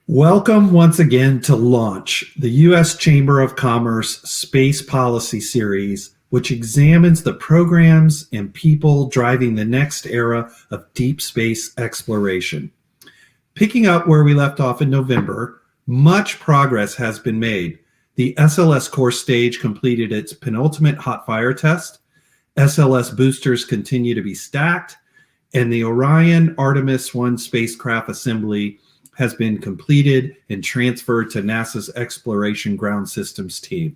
Welcome once again to Launch, the U.S. Chamber of Commerce Space Policy Series, which examines the programs and people driving the next era of deep space exploration. Picking up where we left off in November, much progress has been made. The SLS core stage completed its penultimate hot fire test, SLS boosters continue to be stacked, and the Orion Artemis 1 spacecraft assembly has been completed and transferred to NASA's Exploration Ground Systems team.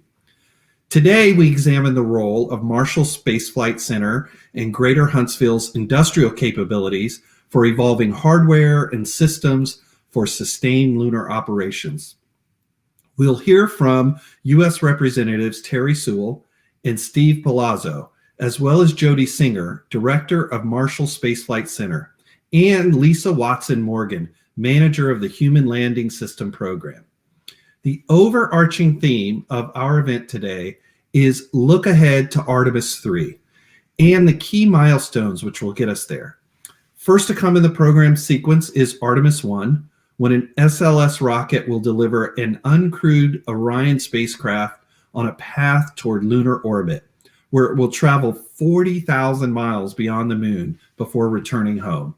Today, we examine the role of Marshall Spaceflight Center and Greater Huntsville's industrial capabilities for evolving hardware and systems for sustained lunar operations. We'll hear from U.S. Representatives Terry Sewell and Steve Palazzo, as well as Jody Singer, Director of Marshall Spaceflight Center, and Lisa Watson-Morgan, Manager of the Human Landing System Program. The overarching theme of our event today is look ahead to Artemis 3 and the key milestones which will get us there. First to come in the program sequence is Artemis 1, when an SLS rocket will deliver an uncrewed Orion spacecraft on a path toward lunar orbit, where it will travel 40,000 miles beyond the moon before returning home.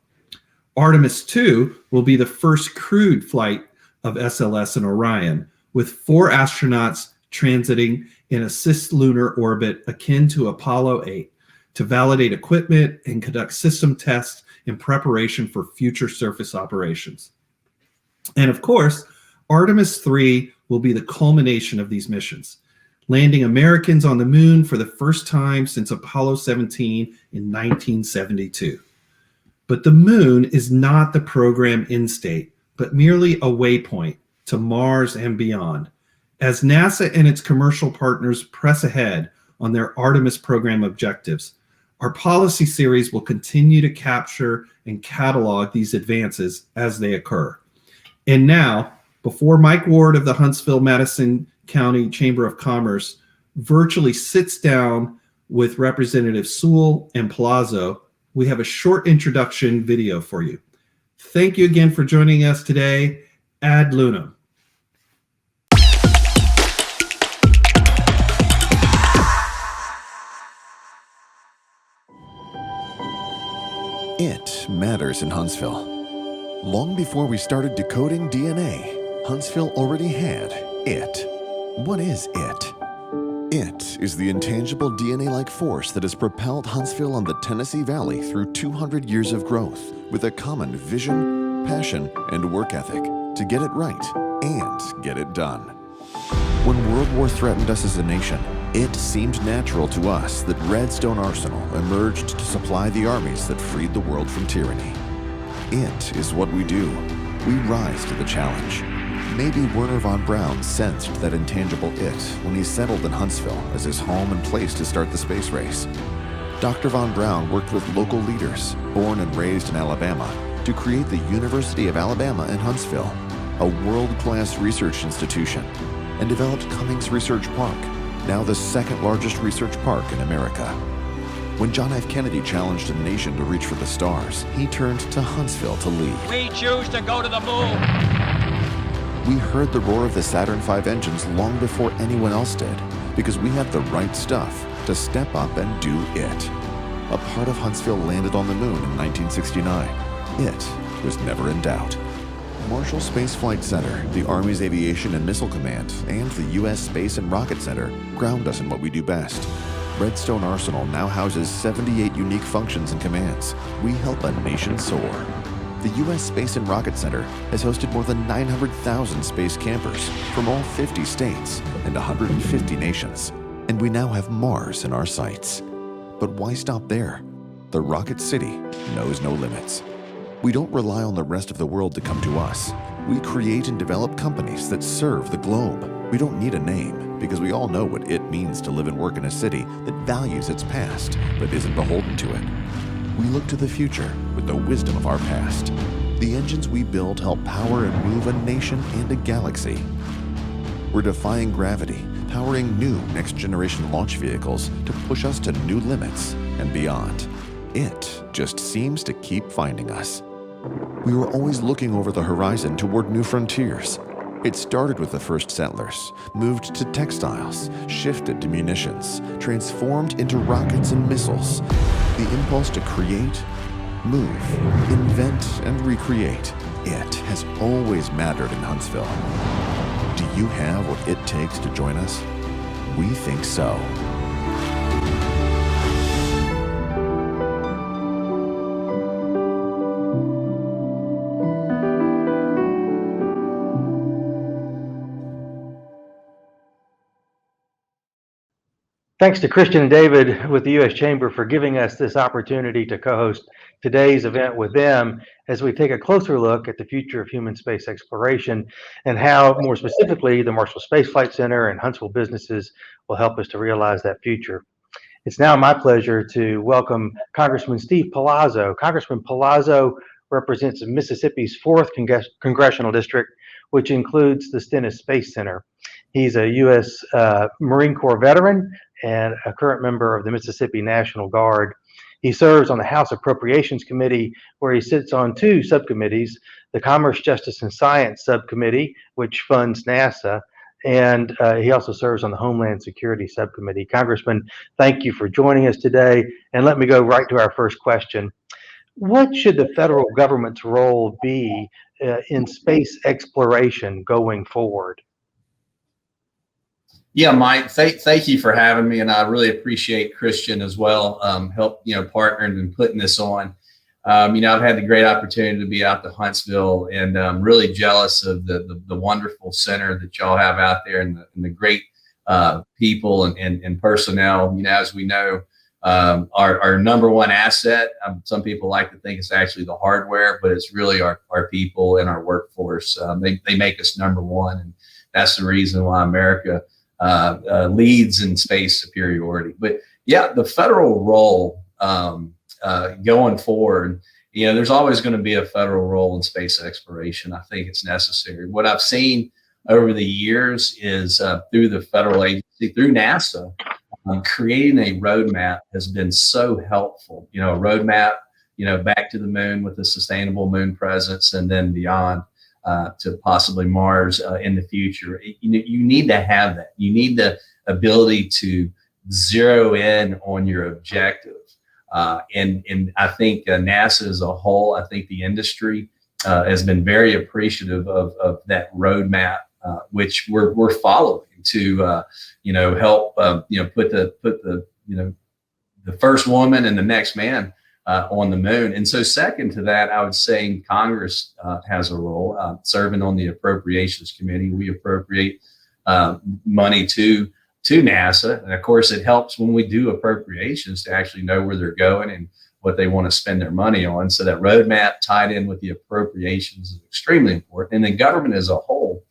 Artemis 2 will be the first crewed flight of SLS and Orion, with 4 astronauts transiting in a cislunar orbit akin to Apollo 8 to validate equipment and conduct system tests in preparation for future surface operations. And of course, Artemis 3 will be the culmination of these missions, landing Americans on the moon for the first time since Apollo 17 in 1972. But the moon is not the program end state, but merely a waypoint to Mars and beyond. As NASA and its commercial partners press ahead on their Artemis program objectives, our policy series will continue to capture and catalog these advances as they occur. And now, before Mike Ward of the Huntsville-Madison County Chamber of Commerce virtually sits down with Representatives Sewell and Palazzo, we have a short introduction video for you. Thank you again for joining us today. Ad Lunam. It matters in Huntsville. Long before we started decoding DNA, Huntsville already had it. What is it? It is the intangible DNA-like force that has propelled Huntsville and the Tennessee Valley through 200 years of growth with a common vision, passion, and work ethic to get it right and get it done. When World War threatened us as a nation, it seemed natural to us that Redstone Arsenal emerged to supply the armies that freed the world from tyranny. It is what we do. We rise to the challenge. Maybe Wernher von Braun sensed that intangible it when he settled in Huntsville as his home and place to start the space race. Dr. von Braun worked with local leaders, born and raised in Alabama, to create the University of Alabama in Huntsville, a world-class research institution, and developed Cummings Research Park, now the second largest research park in America. When John F. Kennedy challenged the nation to reach for the stars, he turned to Huntsville to lead. We choose to go to the moon. We heard the roar of the Saturn V engines long before anyone else did, because we had the right stuff to step up and do it. A part of Huntsville landed on the moon in 1969. It was never in doubt. Marshall Space Flight Center, the Army's Aviation and Missile Command, and the U.S. Space and Rocket Center ground us in what we do best. Redstone Arsenal now houses 78 unique functions and commands. We help a nation soar. The U.S. Space and Rocket Center has hosted more than 900,000 space campers from all 50 states and 150 nations. And we now have Mars in our sights. But why stop there? The Rocket City knows no limits. We don't rely on the rest of the world to come to us. We create and develop companies that serve the globe. We don't need a name because we all know what it means to live and work in a city that values its past but isn't beholden to it. We look to the future with the wisdom of our past. The engines we build help power and move a nation and a galaxy. We're defying gravity, powering new next-generation launch vehicles to push us to new limits and beyond. It just seems to keep finding us. We were always looking over the horizon toward new frontiers. It started with the first settlers, moved to textiles, shifted to munitions, transformed into rockets and missiles. The impulse to create, move, invent, and recreate, it has always mattered in Huntsville. Do you have what it takes to join us? We think so. Thanks to Christian and David with the U.S. Chamber for giving us this opportunity to co-host today's event with them as we take a closer look at the future of human space exploration and how, more specifically, the Marshall Space Flight Center and Huntsville businesses will help us to realize that future. It's now my pleasure to welcome Congressman Steve Palazzo. Congressman Palazzo represents Mississippi's 4th Congressional District, which includes the Stennis Space Center. He's a U.S. Marine Corps veteran and a current member of the Mississippi National Guard. He serves on the House Appropriations Committee, where he sits on 2 subcommittees, the Commerce, Justice, and Science Subcommittee, which funds NASA, and he also serves on the Homeland Security Subcommittee. Congressman, thank you for joining us today, and let me go right to our first question. What should the federal government's role be in space exploration going forward? Yeah, Mike, thank you for having me, and I really appreciate Christian as well, partnering and putting this on. I've had the great opportunity to be out to Huntsville, and I'm really jealous of the wonderful center that y'all have out there and the great people and personnel. As we know, our number one asset, some people like to think it's actually the hardware, but it's really our people and our workforce. They make us number one, and that's the reason why America leads in space superiority. But yeah, the federal role going forward, there's always going to be a federal role in space exploration. I think it's necessary. What I've seen over the years is through the federal agency, through NASA, creating a roadmap has been so helpful. A roadmap, back to the moon with a sustainable moon presence, and then beyond. To possibly Mars in the future. You need to have that. You need the ability to zero in on your objective. And I think NASA as a whole, I think the industry has been very appreciative of that roadmap, which we're following to help put the first woman and the next man on the moon. And so second to that, I would say Congress has a role serving on the Appropriations Committee. We appropriate money to NASA. And of course, it helps when we do appropriations to actually know where they're going and what they want to spend their money on. So that roadmap tied in with the appropriations is extremely important. And the government as a whole,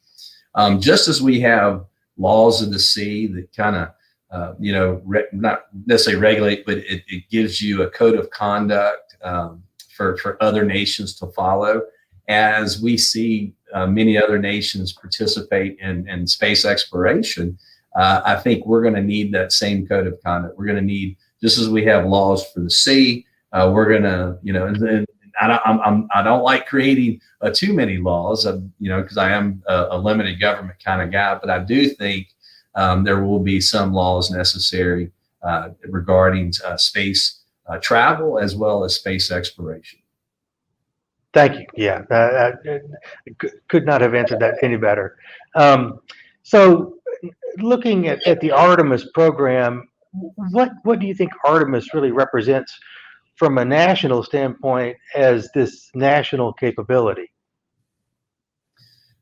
just as we have laws of the sea that kind of not necessarily regulate, but it gives you a code of conduct for other nations to follow. As we see many other nations participate in space exploration, I think we're going to need that same code of conduct. We're going to need, just as we have laws for the sea, we're going to, I don't like creating too many laws, because I am a limited government kind of guy, but I do think there will be some laws necessary regarding space travel as well as space exploration. Thank you. Yeah, could not have answered that any better. So looking at the Artemis program, what do you think Artemis really represents from a national standpoint as this national capability?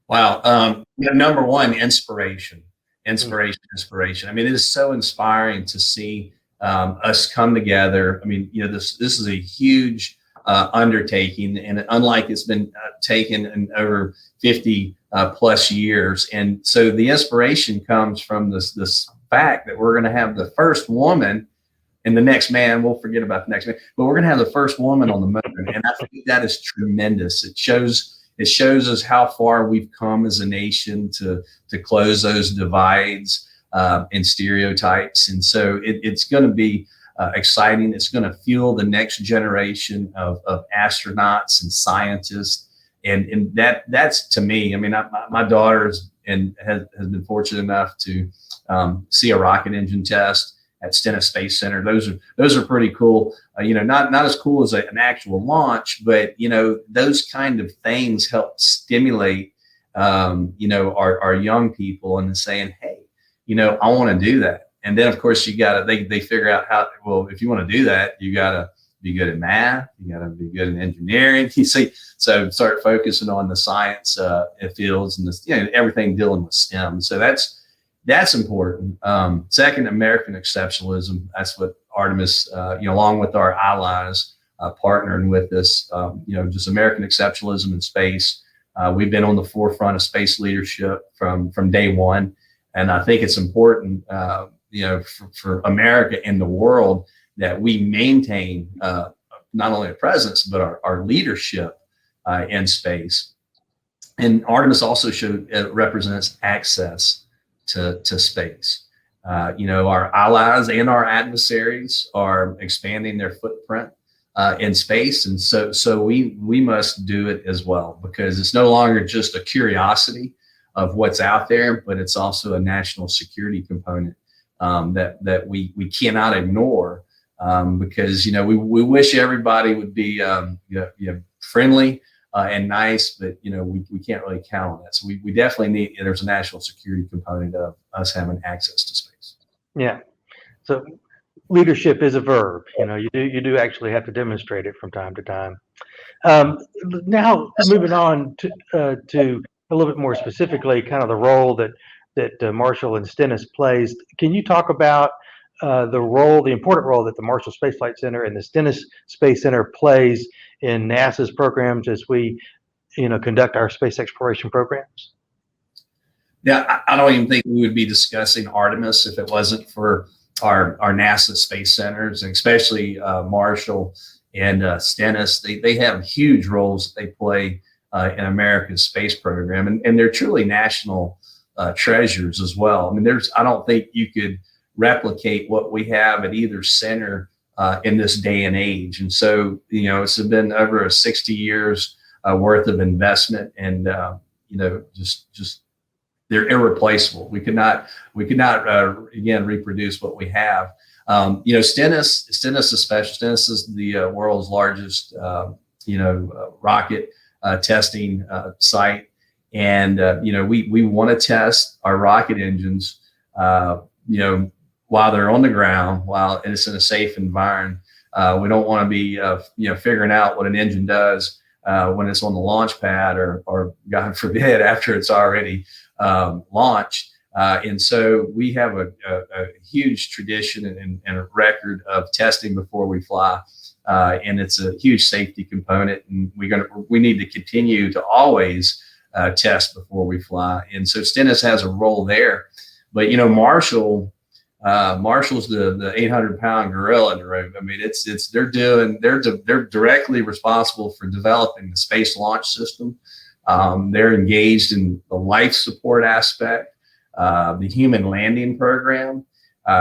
Wow. Number one, inspiration. I mean, it is so inspiring to see us come together. I mean, this is a huge undertaking, and unlike it's been taken in over 50 plus years. And so the inspiration comes from this fact that we're going to have the first woman, and the next man, we'll forget about the next man, but we're going to have the first woman on the moon. And I think that is tremendous. It shows us how far we've come as a nation to close those divides and stereotypes. And so it's going to be exciting. It's going to fuel the next generation of astronauts and scientists. And that's to me, I mean, my daughter has been fortunate enough to see a rocket engine test at Stennis Space Center. Those are pretty cool. Not as cool as an actual launch, but those kind of things help stimulate our young people and saying, hey, I want to do that. And then of course they figure out how, well, if you want to do that, you got to be good at math, you got to be good in engineering. You see, so start focusing on the science fields and everything dealing with STEM. So that's important. Second, American exceptionalism. That's what Artemis, along with our allies, partnering with us, just American exceptionalism in space. We've been on the forefront of space leadership from day one. And I think it's important, for America and the world that we maintain not only a presence, but our leadership in space. And Artemis also represents access to space. Our allies and our adversaries are expanding their footprint in space. And so we must do it as well, because it's no longer just a curiosity of what's out there, but it's also a national security component that we cannot ignore, because we wish everybody would be friendly and nice, but we can't really count on that. So we definitely need, there's a national security component of us having access to space. Yeah. So leadership is a verb. You do actually have to demonstrate it from time to time. Now moving on to a little bit more specifically, kind of the role that Marshall and Stennis plays. Can you talk about the important role that the Marshall Space Flight Center and the Stennis Space Center plays in NASA's programs as we, conduct our space exploration programs? Yeah, I don't even think we would be discussing Artemis if it wasn't for our NASA space centers, and especially Marshall and Stennis. They have huge roles that they play in America's space program, and they're truly national treasures as well. I mean, I don't think you could replicate what we have at either center in this day and age. And so, it's been over 60 years worth of investment, and just they're irreplaceable. We could not again reproduce what we have. Stennis is special. Stennis is the world's largest rocket testing site, and we want to test our rocket engines while they're on the ground, while it's in a safe environment. We don't want to be figuring out what an engine does when it's on the launch pad, or God forbid after it's already launched. And so we have a huge tradition and a record of testing before we fly. And it's a huge safety component, and we need to continue to always test before we fly. And so Stennis has a role there, but Marshall's the 800-pound gorilla in the room. I mean, they're directly responsible for developing the space launch system. They're engaged in the life support aspect, the human landing program.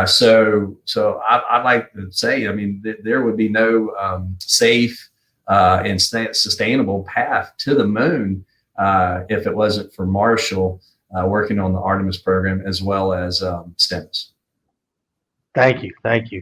So I'd like to say, I mean, there would be no safe and sustainable path to the moon if it wasn't for Marshall working on the Artemis program as well as Stennis. Thank you.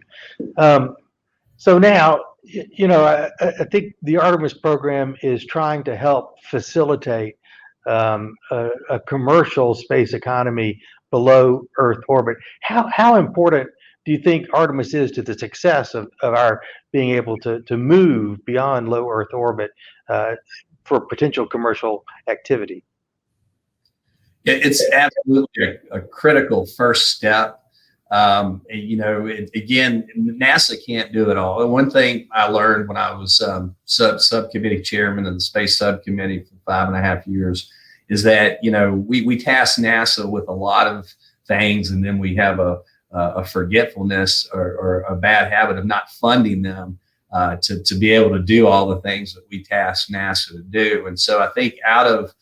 So now, I think the Artemis program is trying to help facilitate a commercial space economy below Earth orbit. How important do you think Artemis is to the success of our being able to move beyond low Earth orbit for potential commercial activity? It's absolutely a critical first step. Again, NASA can't do it all. And one thing I learned when I was subcommittee chairman of the space subcommittee for 5.5 years is that, we task NASA with a lot of things, and then we have a forgetfulness or a bad habit of not funding them to be able to do all the things that we task NASA to do. And so I think out of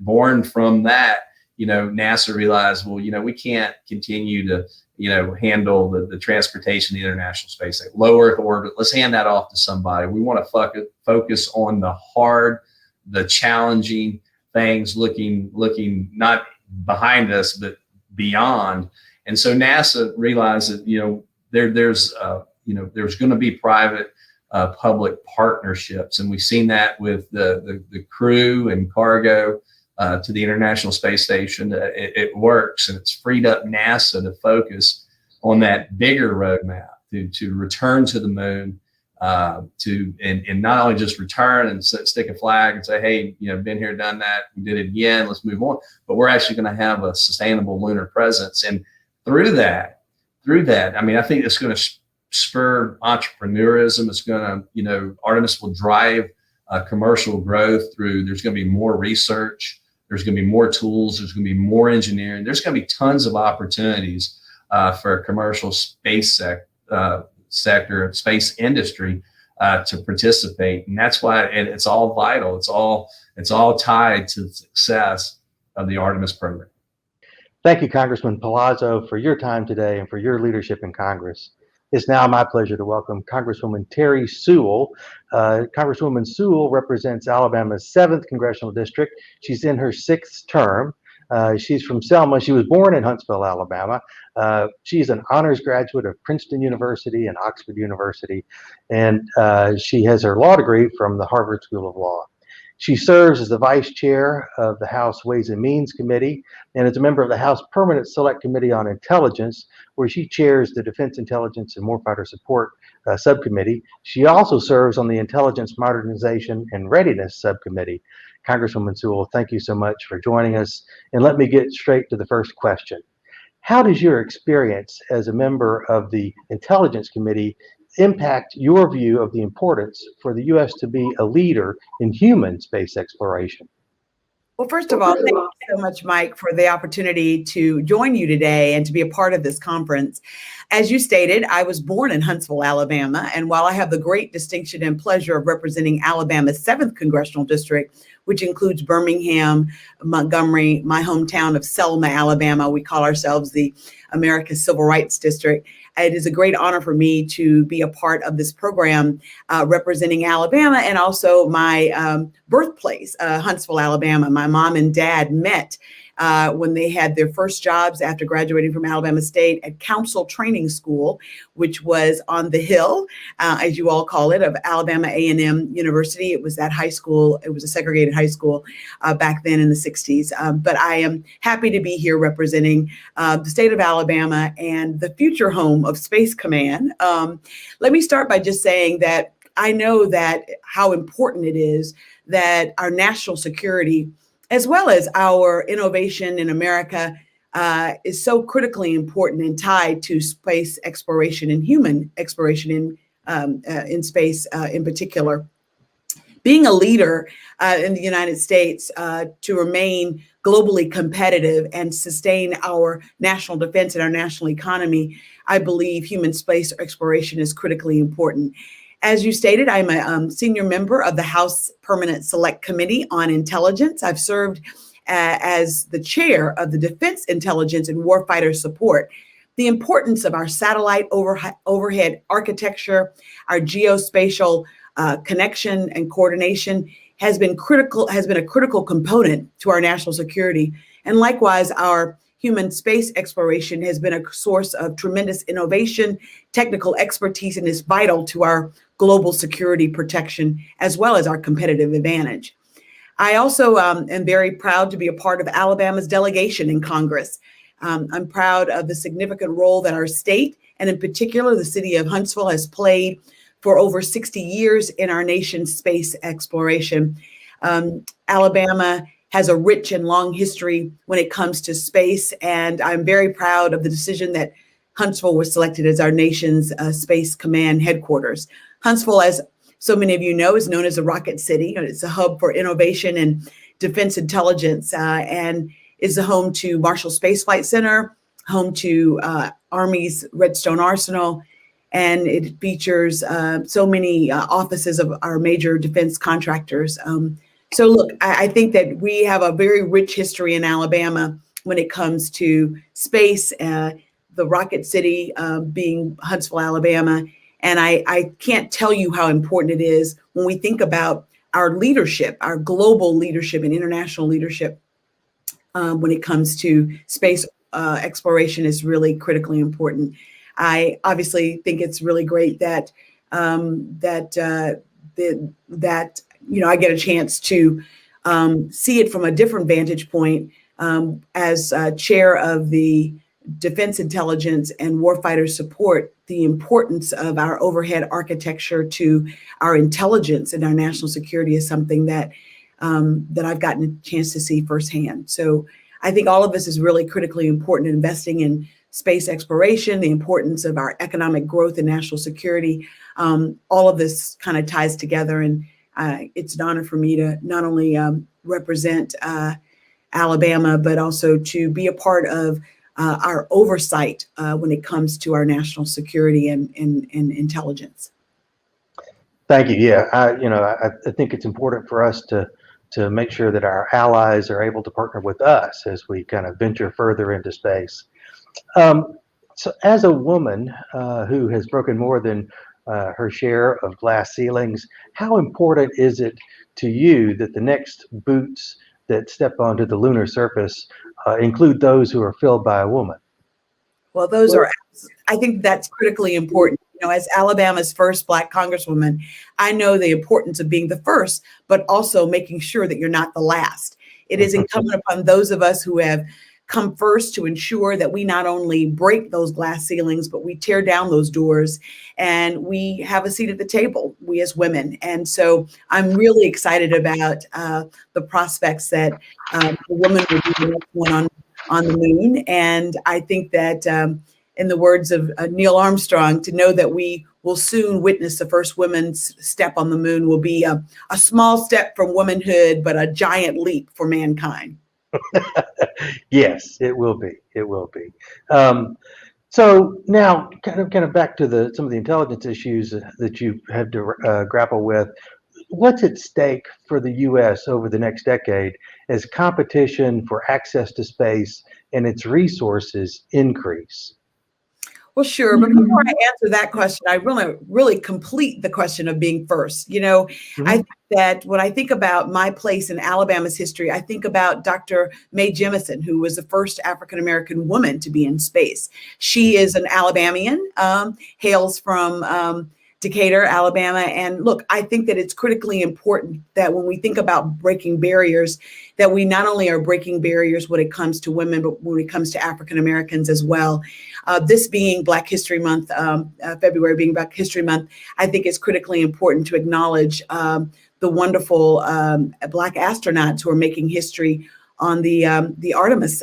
born from that, NASA realized, well, we can't continue to, handle the transportation of the International Space Station, low Earth orbit. Let's hand that off to somebody. We want to focus on the hard, the challenging things, looking not behind us, but beyond. And so NASA realized that, there's going to be private public partnerships. And we've seen that with the crew and cargo to the International Space Station. It works, and it's freed up NASA to focus on that bigger roadmap to return to the moon, and not only just return and stick a flag and say, hey, been here, done that, we did it again, let's move on. But we're actually going to have a sustainable lunar presence. And through that, I mean, I think it's going to spur entrepreneurism. It's going to, Artemis will drive commercial growth through. There's going to be more research. There's going to be more tools. There's going to be more engineering. There's going to be tons of opportunities for a commercial space sector, space industry to participate. And that's why it's all vital. It's all tied to the success of the Artemis program. Thank you, Congressman Palazzo, for your time today and for your leadership in Congress. It's now my pleasure to welcome Congresswoman Terry Sewell. Congresswoman Sewell represents Alabama's 7th Congressional District. She's in her 6th term. She's from Selma. She was born in Huntsville, Alabama. She's an honors graduate of Princeton University and Oxford University, and she has her law degree from the Harvard School of Law. She serves as the vice chair of the House Ways and Means Committee and is a member of the House Permanent Select Committee on Intelligence, where she chairs the Defense Intelligence and Warfighter Support Subcommittee. She also serves on the Intelligence Modernization and Readiness Subcommittee. Congresswoman Sewell, thank you so much for joining us. And let me get straight to the first question. How does your experience as a member of the Intelligence Committee impact your view of the importance for the U.S. to be a leader in human space exploration? Well, first of all, thank you so much, Mike, for the opportunity to join you today and to be a part of this conference. As you stated, I was born in Huntsville, Alabama, and while I have the great distinction and pleasure of representing Alabama's 7th Congressional District, which includes Birmingham, Montgomery, my hometown of Selma, Alabama, we call ourselves the America's Civil Rights District. It is a great honor for me to be a part of this program representing Alabama and also my birthplace, Huntsville, Alabama. My mom and dad met when they had their first jobs after graduating from Alabama State at Council Training School, which was on the hill, as you all call it, of Alabama A&M University. It was that high school. It was a segregated high school back then in the 60s. But I am happy to be here representing the state of Alabama and the future home of Space Command. Let me start by just saying that I know that how important it is that our national security, as well as our innovation in America, is so critically important and tied to space exploration and human exploration in space in particular. Being a leader in the United States to remain globally competitive and sustain our national defense and our national economy, I believe human space exploration is critically important. As you stated, I'm a senior member of the House Permanent Select Committee on Intelligence. I've served as the chair of the Defense Intelligence and Warfighter Support. The importance of our satellite overhead architecture, our geospatial connection and coordination has been a critical component to our national security. And likewise, our human space exploration has been a source of tremendous innovation, technical expertise, and is vital to our global security protection, as well as our competitive advantage. I also am very proud to be a part of Alabama's delegation in Congress. I'm proud of the significant role that our state, and in particular the city of Huntsville, has played for over 60 years in our nation's space exploration. Alabama has a rich and long history when it comes to space, and I'm very proud of the decision that Huntsville was selected as our nation's Space Command headquarters. Huntsville, as so many of you know, is known as a rocket city. It's a hub for innovation and defense intelligence, and is the home to Marshall Spaceflight Center, home to Army's Redstone Arsenal, and it features so many offices of our major defense contractors. So look, I think that we have a very rich history in Alabama when it comes to space, the rocket city being Huntsville, Alabama. And I can't tell you how important it is when we think about our leadership, our global leadership and international leadership when it comes to space exploration is really critically important. I obviously think it's really great that I get a chance to see it from a different vantage point as chair of the Defense Intelligence and Warfighter Support. The importance of our overhead architecture to our intelligence and our national security is something that I've gotten a chance to see firsthand. So I think all of this is really critically important in investing in space exploration, the importance of our economic growth and national security. All of this kind of ties together, and it's an honor for me to not only represent Alabama, but also to be a part of our oversight when it comes to our national security and intelligence. Thank you. Yeah, I think it's important for us to make sure that our allies are able to partner with us as we kind of venture further into space. So as a woman who has broken more than her share of glass ceilings, how important is it to you that the next boots that step onto the lunar surface include those who are filled by a woman? Well, I think that's critically important. As Alabama's first Black Congresswoman, I know the importance of being the first, but also making sure that you're not the last. It is incumbent upon those of us who have come first to ensure that we not only break those glass ceilings, but we tear down those doors and we have a seat at the table, we as women. And so I'm really excited about the prospects that a woman will be the next one on the moon. And I think that in the words of Neil Armstrong, to know that we will soon witness the first women's step on the moon will be a small step from womanhood, but a giant leap for mankind. Yes, it will be. It will be. So now, kind of back to some of the intelligence issues that you had to grapple with. What's at stake for the U.S. over the next decade as competition for access to space and its resources increase? Well, sure. But before I answer that question, I really complete the question of being first. I think that when I think about my place in Alabama's history, I think about Dr. Mae Jemison, who was the first African-American woman to be in space. She is an Alabamian, hails from Decatur, Alabama. And look, I think that it's critically important that when we think about breaking barriers, that we not only are breaking barriers when it comes to women, but when it comes to African Americans as well. This being Black History Month, February being Black History Month, I think it's critically important to acknowledge the wonderful Black astronauts who are making history on the Artemis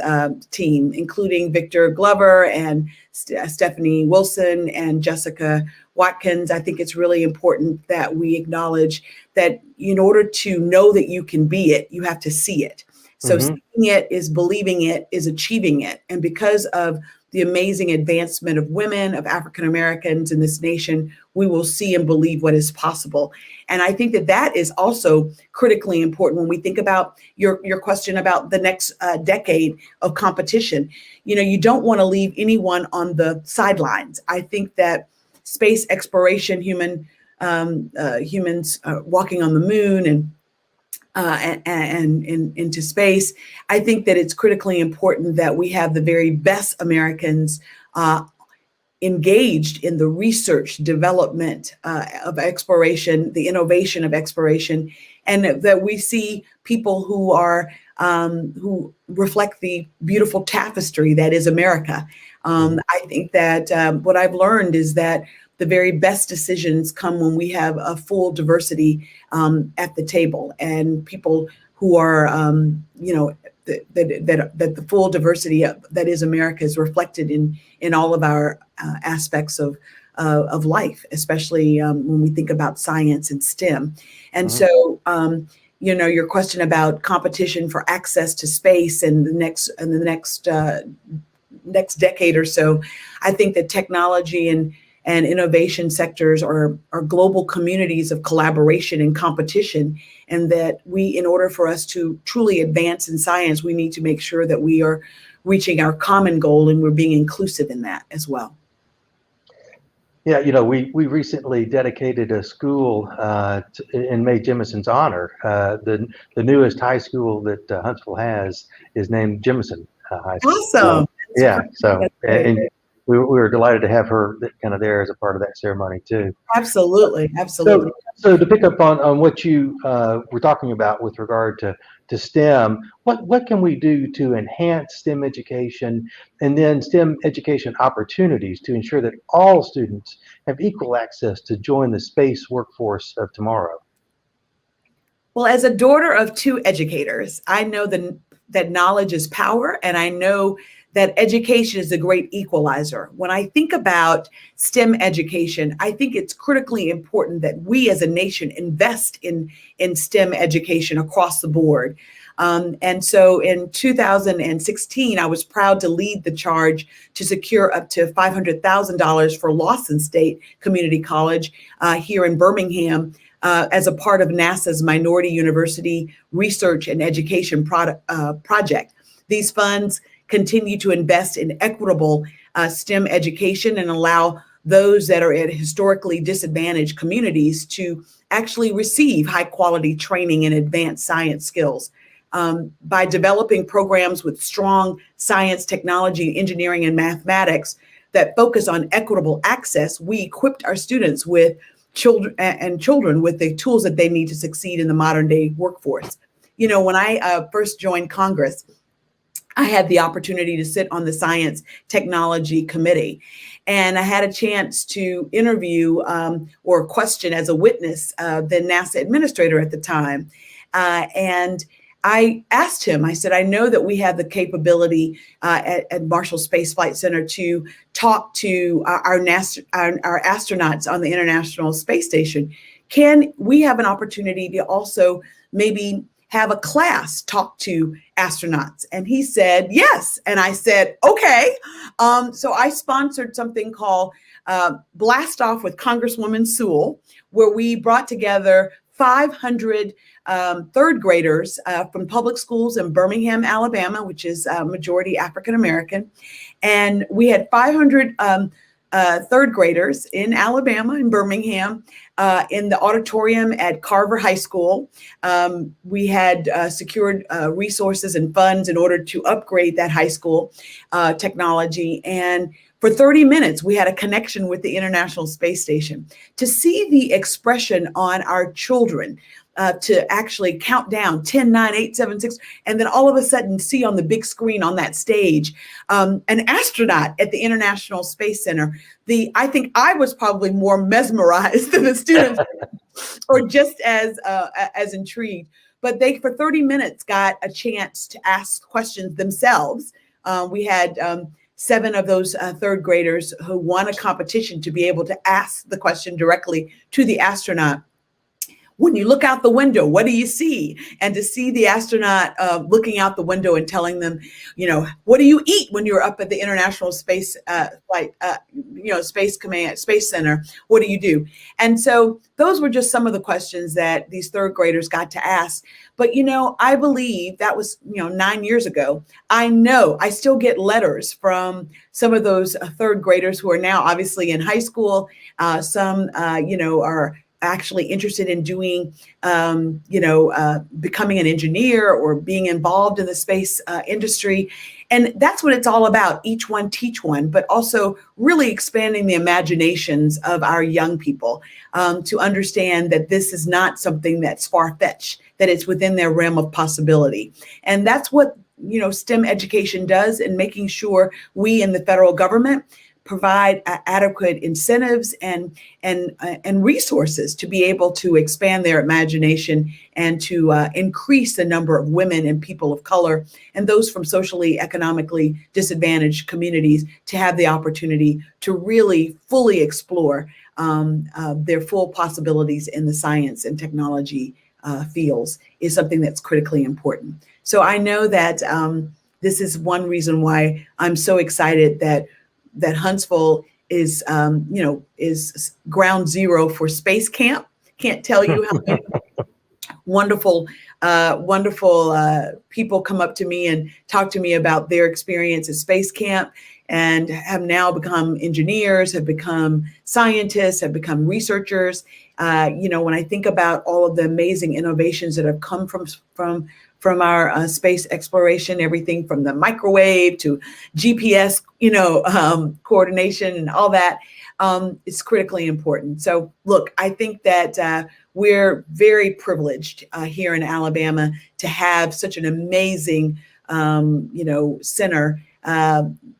team, including Victor Glover and Stephanie Wilson and Jessica Watkins. I think it's really important that we acknowledge that in order to know that you can be it, you have to see it. So seeing it is believing it, is achieving it. And because of the amazing advancement of women, of African Americans in this nation, we will see and believe what is possible. And I think that that is also critically important when we think about your question about the next decade of competition. You don't want to leave anyone on the sidelines. I think that space exploration, humans walking on the moon and into space, I think that it's critically important that we have the very best Americans engaged in the research, development of exploration, the innovation of exploration, and that we see people who are who reflect the beautiful tapestry that is America. I think that what I've learned is that the very best decisions come when we have a full diversity at the table, and people who are, that the full diversity that is America is reflected in all of our aspects of life, especially when we think about science and STEM. And so, your question about competition for access to space and the next decade or so, I think that technology and and innovation sectors are global communities of collaboration and competition, and that in order for us to truly advance in science, we need to make sure that we are reaching our common goal and we're being inclusive in that as well. Yeah, we recently dedicated a school in Mae Jemison's honor. The newest high school that Huntsville has is named Jemison High School. Awesome. And we were delighted to have her kind of there as a part of that ceremony too. Absolutely. So to pick up on what you were talking about with regard to STEM, what can we do to enhance STEM education and then STEM education opportunities to ensure that all students have equal access to join the space workforce of tomorrow? Well, as a daughter of two educators, I know that knowledge is power, and I know that education is a great equalizer. When I think about STEM education, I think it's critically important that we as a nation invest in STEM education across the board. And so in 2016, I was proud to lead the charge to secure up to $500,000 for Lawson State Community College here in Birmingham as a part of NASA's Minority University Research and Education project. These funds continue to invest in equitable STEM education and allow those that are in historically disadvantaged communities to actually receive high quality training in advanced science skills. By developing programs with strong science, technology, engineering, and mathematics that focus on equitable access, we equipped our students with children with the tools that they need to succeed in the modern day workforce. When I first joined Congress, I had the opportunity to sit on the Science Technology Committee, and I had a chance to interview or question as a witness the NASA administrator at the time. And I asked him, I said, I know that we have the capability at Marshall Space Flight Center to talk to our astronauts on the International Space Station. Can we have an opportunity to also maybe have a class talk to astronauts? And he said, yes. And I said, okay. So I sponsored something called Blast Off with Congresswoman Sewell, where we brought together 500 third graders from public schools in Birmingham, Alabama, which is majority African American. And we had 500 third graders in Alabama, in Birmingham, in the auditorium at Carver High School. We had secured resources and funds in order to upgrade that high school technology. And for 30 minutes, we had a connection with the International Space Station. To see the expression on our children, to actually count down 10, 9, 8, 7, 6, and then all of a sudden see on the big screen on that stage an astronaut at the International Space Center. I think I was probably more mesmerized than the students, or just as intrigued. But they, for 30 minutes, got a chance to ask questions themselves. We had 7 of those third graders who won a competition to be able to ask the question directly to the astronaut. When you look out the window, what do you see? And to see the astronaut looking out the window and telling them, what do you eat when you're up at the International Space Space Center? What do you do? And so those were just some of the questions that these third graders got to ask. But, I believe that was, 9 years ago. I know I still get letters from some of those third graders who are now obviously in high school. Some, are actually interested in doing, becoming an engineer or being involved in the space industry. And that's what it's all about. Each one teach one, but also really expanding the imaginations of our young people to understand that this is not something that's far-fetched, that it's within their realm of possibility. And that's what, STEM education does, in making sure we in the federal government provide adequate incentives and resources to be able to expand their imagination and to increase the number of women and people of color and those from socially, economically disadvantaged communities to have the opportunity to really fully explore their full possibilities in the science and technology fields is something that's critically important. So I know that this is one reason why I'm so excited that Huntsville is ground zero for Space Camp. Can't tell you how many wonderful people come up to me and talk to me about their experience at Space Camp, and have now become engineers, have become scientists, have become researchers. When I think about all of the amazing innovations that have come from our space exploration, everything from the microwave to GPS, coordination and all that, is critically important. So look, I think that we're very privileged here in Alabama to have such an amazing, center,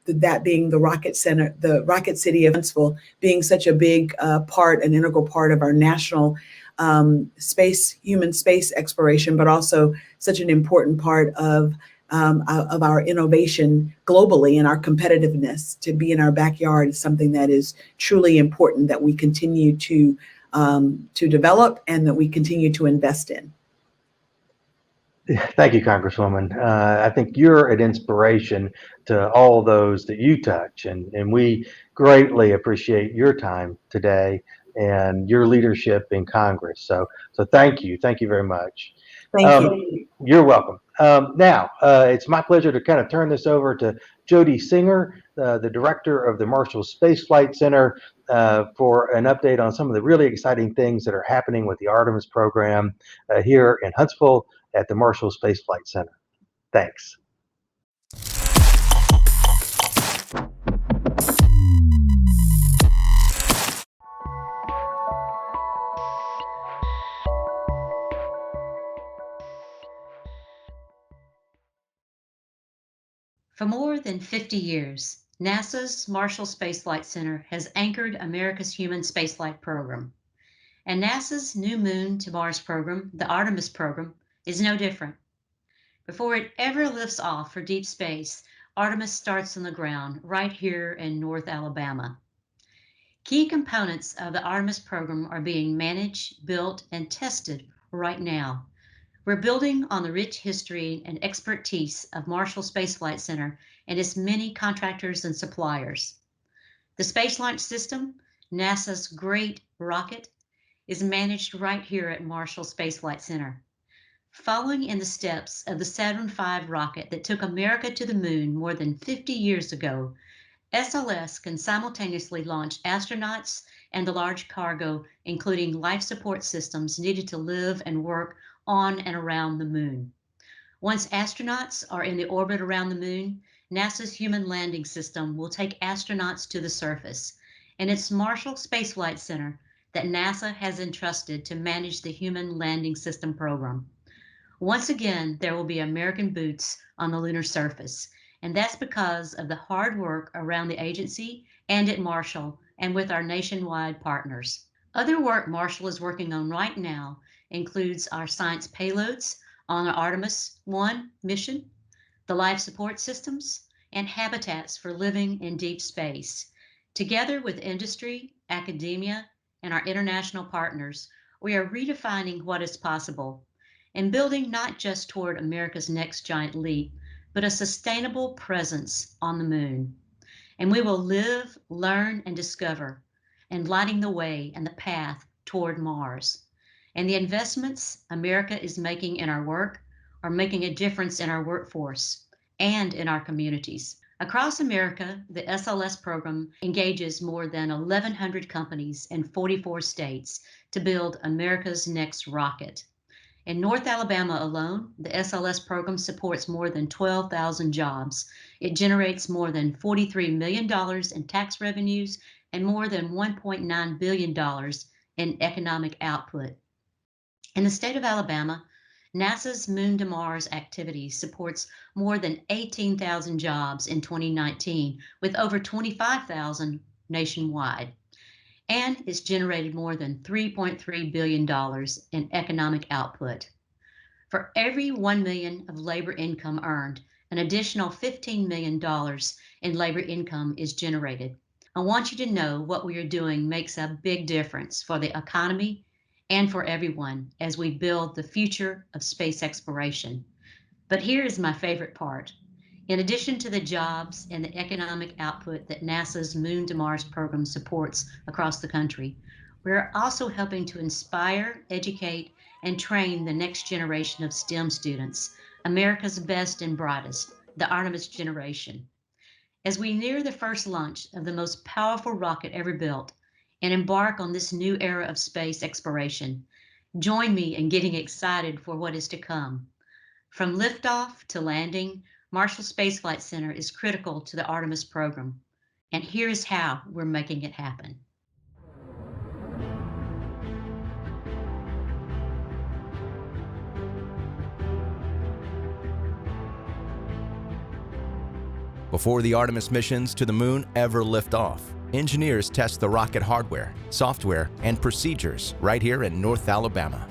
that being the Rocket Center, the Rocket City of Huntsville, being such a big part, an integral part of our national human space exploration, but also such an important part of our innovation globally and our competitiveness. To be in our backyard is something that is truly important, that we continue to develop and that we continue to invest in. Thank you, Congresswoman. I think you're an inspiration to all those that you touch, and we greatly appreciate your time today and your leadership in Congress. So thank you very much. Thank you. You're welcome. Now, it's my pleasure to kind of turn this over to Jody Singer, the director of the Marshall Spaceflight Center, for an update on some of the really exciting things that are happening with the Artemis program here in Huntsville at the Marshall Spaceflight Center. Thanks. For more than 50 years, NASA's Marshall Spaceflight Center has anchored America's human spaceflight program. And NASA's new Moon to Mars program, the Artemis program, is no different. Before it ever lifts off for deep space, Artemis starts on the ground right here in North Alabama. Key components of the Artemis program are being managed, built, and tested right now. We're building on the rich history and expertise of Marshall Spaceflight Center and its many contractors and suppliers. The Space Launch System, NASA's great rocket, is managed right here at Marshall Spaceflight Center. Following in the steps of the Saturn V rocket that took America to the moon more than 50 years ago, SLS can simultaneously launch astronauts and the large cargo, including life support systems needed to live and work on and around the moon. Once astronauts are in the orbit around the moon, NASA's Human Landing System will take astronauts to the surface, and it's Marshall Spaceflight Center that NASA has entrusted to manage the Human Landing System program. Once again, there will be American boots on the lunar surface, and that's because of the hard work around the agency and at Marshall and with our nationwide partners. Other work Marshall is working on right now includes our science payloads on our Artemis I mission, the life support systems, and habitats for living in deep space. Together with industry, academia, and our international partners, we are redefining what is possible and building not just toward America's next giant leap, but a sustainable presence on the moon. And we will live, learn, and discover, and lighting the way and the path toward Mars. And the investments America is making in our work are making a difference in our workforce and in our communities. Across America, the SLS program engages more than 1,100 companies in 44 states to build America's next rocket. In North Alabama alone, the SLS program supports more than 12,000 jobs. It generates more than $43 million in tax revenues and more than $1.9 billion in economic output. In the state of Alabama, NASA's Moon to Mars activity supports more than 18,000 jobs in 2019, with over 25,000 nationwide, and it's generated more than $3.3 billion in economic output. For every $1 million of labor income earned, an additional $15 million in labor income is generated. I want you to know what we are doing makes a big difference for the economy and for everyone as we build the future of space exploration. But here is my favorite part. In addition to the jobs and the economic output that NASA's Moon to Mars program supports across the country, we're also helping to inspire, educate, and train the next generation of STEM students, America's best and brightest, the Artemis Generation. As we near the first launch of the most powerful rocket ever built and embark on this new era of space exploration, join me in getting excited for what is to come. From liftoff to landing, Marshall Space Flight Center is critical to the Artemis program. And here is how we're making it happen. Before the Artemis missions to the moon ever lift off, engineers test the rocket hardware, software, and procedures right here in North Alabama.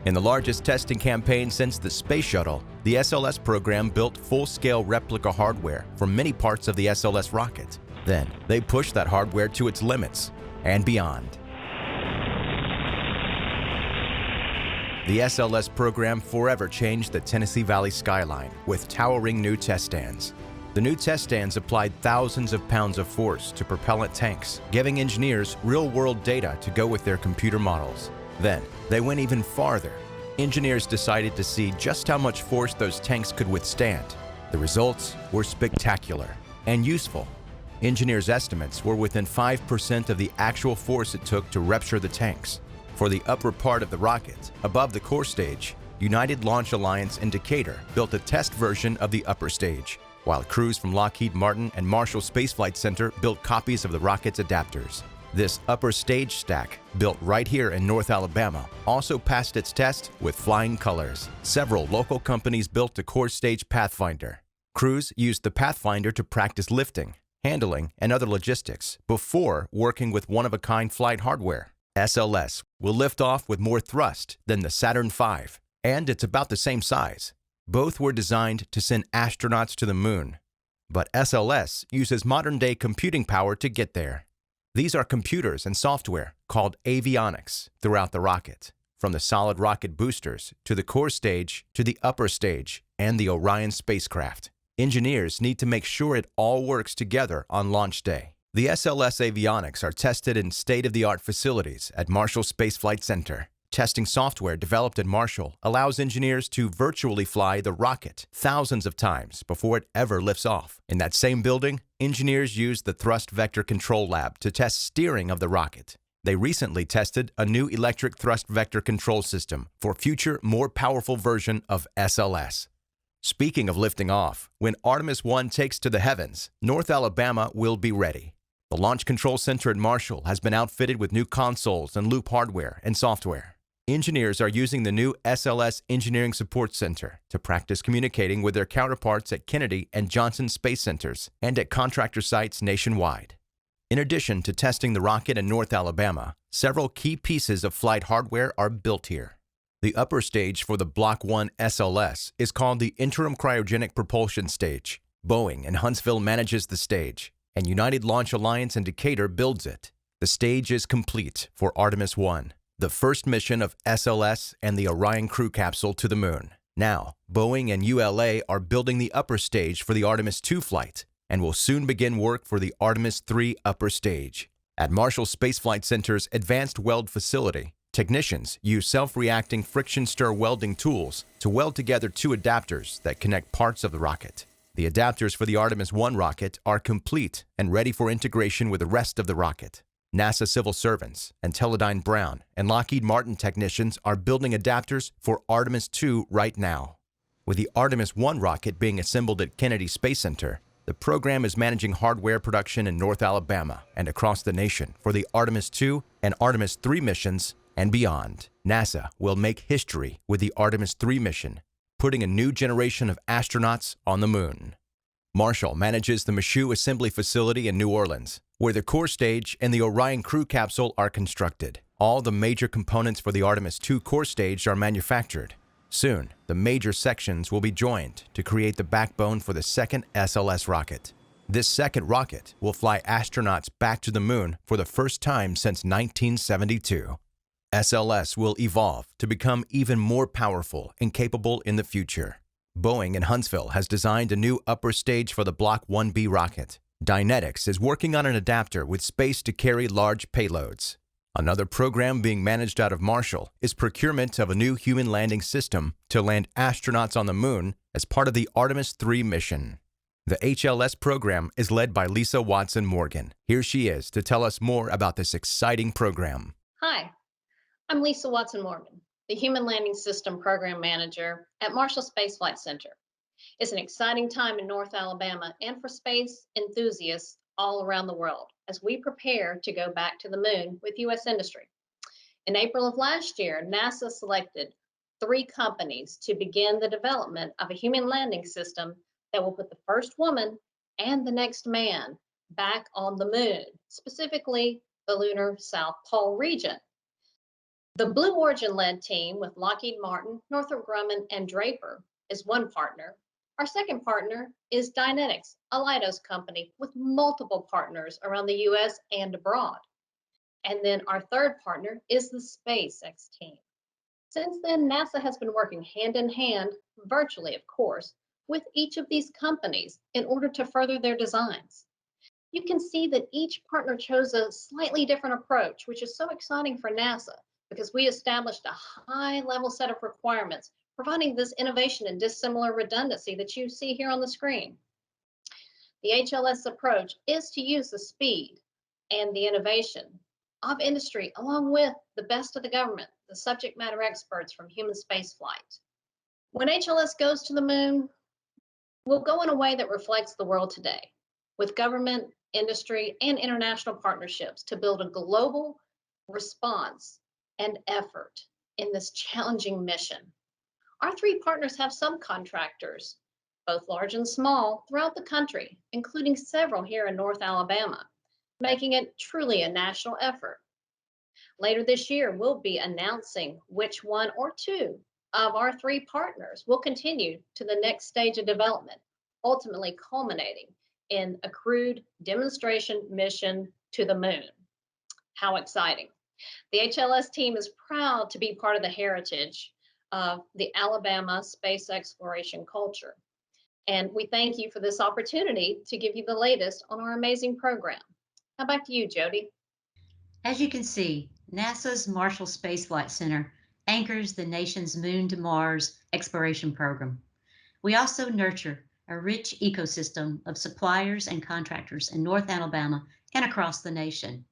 In the largest testing campaign since the space shuttle, the SLS program built full-scale replica hardware for many parts of the SLS rocket. Then, they pushed that hardware to its limits and beyond. The SLS program forever changed the Tennessee Valley skyline with towering new test stands. The new test stands applied thousands of pounds of force to propellant tanks, giving engineers real-world data to go with their computer models. Then, they went even farther. Engineers decided to see just how much force those tanks could withstand. The results were spectacular and useful. Engineers' estimates were within 5% of the actual force it took to rupture the tanks. For the upper part of the rocket, above the core stage, United Launch Alliance and Decatur built a test version of the upper stage, while crews from Lockheed Martin and Marshall Space Flight Center built copies of the rocket's adapters. This upper stage stack, built right here in North Alabama, also passed its test with flying colors. Several local companies built a core stage Pathfinder. Crews used the Pathfinder to practice lifting, handling, and other logistics before working with one-of-a-kind flight hardware. SLS will lift off with more thrust than the Saturn V, and it's about the same size. Both were designed to send astronauts to the moon, but SLS uses modern-day computing power to get there. These are computers and software called avionics throughout the rocket, from the solid rocket boosters to the core stage to the upper stage and the Orion spacecraft. Engineers need to make sure it all works together on launch day. The SLS avionics are tested in state-of-the-art facilities at Marshall Space Flight Center. Testing software developed at Marshall allows engineers to virtually fly the rocket thousands of times before it ever lifts off. In that same building, engineers use the Thrust Vector Control Lab to test steering of the rocket. They recently tested a new electric thrust vector control system for future, more powerful version of SLS. Speaking of lifting off, when Artemis 1 takes to the heavens, North Alabama will be ready. The Launch Control Center at Marshall has been outfitted with new consoles and loop hardware and software. Engineers are using the new SLS Engineering Support Center to practice communicating with their counterparts at Kennedy and Johnson Space Centers and at contractor sites nationwide. In addition to testing the rocket in North Alabama, several key pieces of flight hardware are built here. The upper stage for the Block 1 SLS is called the Interim Cryogenic Propulsion Stage. Boeing in Huntsville manages the stage, and United Launch Alliance in Decatur builds it. The stage is complete for Artemis 1. The first mission of SLS and the Orion crew capsule to the moon. Now, Boeing and ULA are building the upper stage for the Artemis 2 flight and will soon begin work for the Artemis 3 upper stage. At Marshall Space Flight Center's Advanced Weld Facility, technicians use self-reacting friction stir welding tools to weld together two adapters that connect parts of the rocket. The adapters for the Artemis 1 rocket are complete and ready for integration with the rest of the rocket. NASA civil servants and Teledyne Brown and Lockheed Martin technicians are building adapters for Artemis 2 right now. With the Artemis 1 rocket being assembled at Kennedy Space Center, the program is managing hardware production in North Alabama and across the nation for the Artemis 2 and Artemis 3 missions and beyond. NASA will make history with the Artemis 3 mission, putting a new generation of astronauts on the moon. Marshall manages the Michoud Assembly Facility in New Orleans, where the core stage and the Orion crew capsule are constructed. All the major components for the Artemis 2 core stage are manufactured. Soon, the major sections will be joined to create the backbone for the second SLS rocket. This second rocket will fly astronauts back to the moon for the first time since 1972. SLS will evolve to become even more powerful and capable in the future. Boeing in Huntsville has designed a new upper stage for the Block 1B rocket. Dynetics is working on an adapter with space to carry large payloads. Another program being managed out of Marshall is procurement of a new human landing system to land astronauts on the moon as part of the Artemis 3 mission. The HLS program is led by Lisa Watson Morgan. Here she is to tell us more about this exciting program. Hi, I'm Lisa Watson Morgan, the Human Landing System Program Manager at Marshall Spaceflight Center. It's an exciting time in North Alabama and for space enthusiasts all around the world as we prepare to go back to the moon with U.S. industry. In April of last year, NASA selected 3 companies to begin the development of a human landing system that will put the first woman and the next man back on the moon, specifically the lunar South Pole region. The Blue Origin-led team with Lockheed Martin, Northrop Grumman, and Draper is one partner. Our second partner is Dynetics, a Leidos company with multiple partners around the US and abroad. And then our third partner is the SpaceX team. Since then, NASA has been working hand in hand, virtually of course, with each of these companies in order to further their designs. You can see that each partner chose a slightly different approach, which is so exciting for NASA because we established a high-level set of requirements providing this innovation and dissimilar redundancy that you see here on the screen. The HLS approach is to use the speed and the innovation of industry along with the best of the government, the subject matter experts from human spaceflight. When HLS goes to the moon, we'll go in a way that reflects the world today with government, industry, and international partnerships to build a global response and effort in this challenging mission. Our 3 partners have subcontractors, both large and small, throughout the country, including several here in North Alabama, making it truly a national effort. Later this year, we'll be announcing which one or 2 of our 3 partners will continue to the next stage of development, ultimately culminating in a crewed demonstration mission to the moon. How exciting. The HLS team is proud to be part of the heritage of the Alabama space exploration culture. And we thank you for this opportunity to give you the latest on our amazing program. Now back to you, Jody. As you can see, NASA's Marshall Space Flight Center anchors the nation's Moon to Mars exploration program. We also nurture a rich ecosystem of suppliers and contractors in North Alabama and across the nation.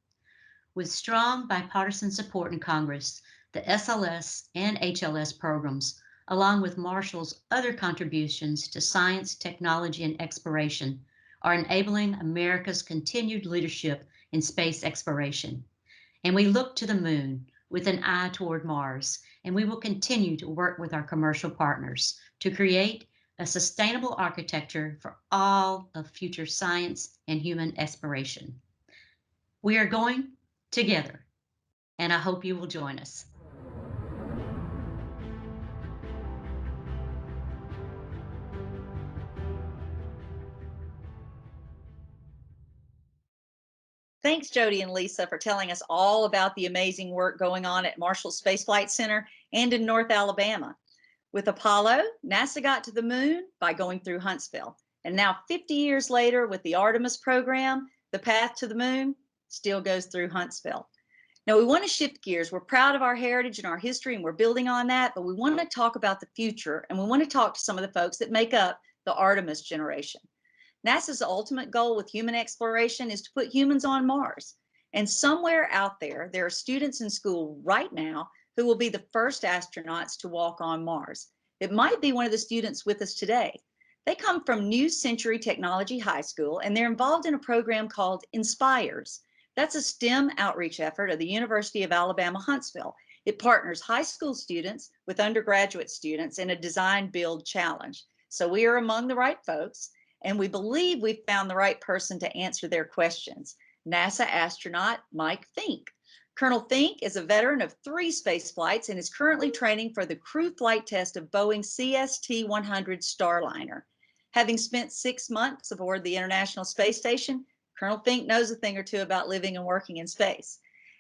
With strong bipartisan support in Congress, the SLS and HLS programs, along with Marshall's other contributions to science, technology, and exploration, are enabling America's continued leadership in space exploration. And we look to the moon with an eye toward Mars, and we will continue to work with our commercial partners to create a sustainable architecture for all of future science and human exploration. We are going together, and I hope you will join us. Thanks, Jody and Lisa, for telling us all about the amazing work going on at Marshall Space Flight Center and in North Alabama. With Apollo, NASA got to the moon by going through Huntsville. And now 50 years later, with the Artemis program, the path to the moon still goes through Huntsville. Now, we want to shift gears. We're proud of our heritage and our history, and we're building on that, but we want to talk about the future, and we want to talk to some of the folks that make up the Artemis generation. NASA's ultimate goal with human exploration is to put humans on Mars. And somewhere out there, there are students in school right now who will be the first astronauts to walk on Mars. It might be one of the students with us today. They come from New Century Technology High School, and they're involved in a program called Inspires. That's a STEM outreach effort of the University of Alabama, Huntsville. It partners high school students with undergraduate students in a design-build challenge. So we are among the right folks, and we believe we've found the right person to answer their questions, NASA astronaut Mike Fincke. Colonel Fincke is a veteran of 3 space flights and is currently training for the crew flight test of Boeing CST-100 Starliner. Having spent 6 months aboard the International Space Station, Colonel Fincke knows a thing or two about living and working in space.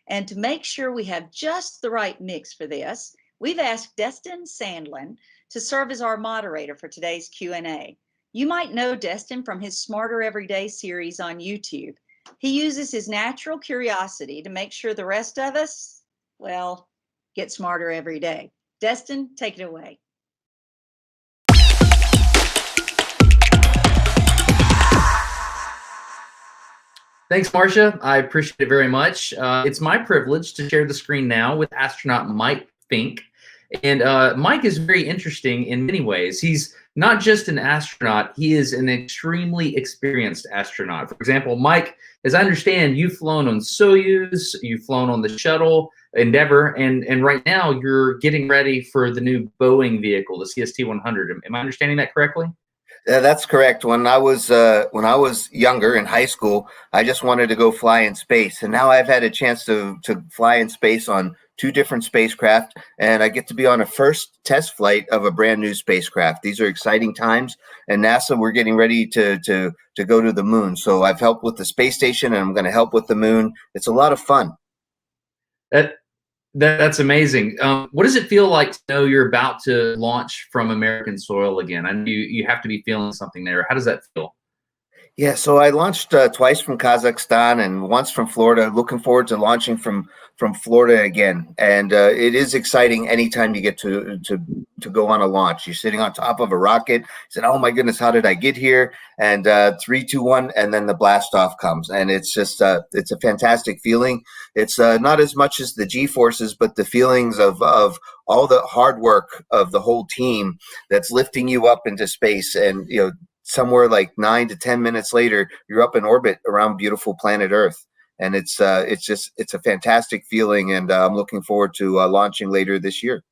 And to make sure we have just the right mix for this, we've asked Destin Sandlin to serve as our moderator for today's Q&A. You might know Destin from his Smarter Everyday series on YouTube. He uses his natural curiosity to make sure the rest of us, well, get smarter every day. Destin, take it away. Thanks, Marcia. I appreciate it very much. It's my privilege to share the screen now with astronaut Mike Fincke. And Mike is very interesting in many ways. He's not just an astronaut, he is an extremely experienced astronaut. For example, Mike, as I understand, you've flown on Soyuz, you've flown on the shuttle Endeavour, and right now you're getting ready for the new Boeing vehicle, the CST-100. Am I understanding that correctly? That's correct. When I was younger in high school, I just wanted to go fly in space, and now I've had a chance to fly in space on 2 different spacecraft, and I get to be on a first test flight of a brand new spacecraft. These are exciting times, and NASA, we're getting ready to go to the moon. So I've helped with the space station, and I'm going to help with the moon. It's a lot of fun. That's amazing. What does it feel like to know you're about to launch from American soil again? I know you have to be feeling something there. How does that feel? Yeah, so I launched twice from Kazakhstan and once from Florida. Looking forward to launching from Florida again. And it is exciting anytime you get to go on a launch. You're sitting on top of a rocket. You said, "Oh my goodness, how did I get here?" And 3, 2, 1, and then the blast off comes, and it's just it's a fantastic feeling. It's not as much as the G-forces, but the feelings of all the hard work of the whole team that's lifting you up into space, and somewhere like 9 to 10 minutes later, you're up in orbit around beautiful planet Earth. And it's a fantastic feeling. And I'm looking forward to launching later this year.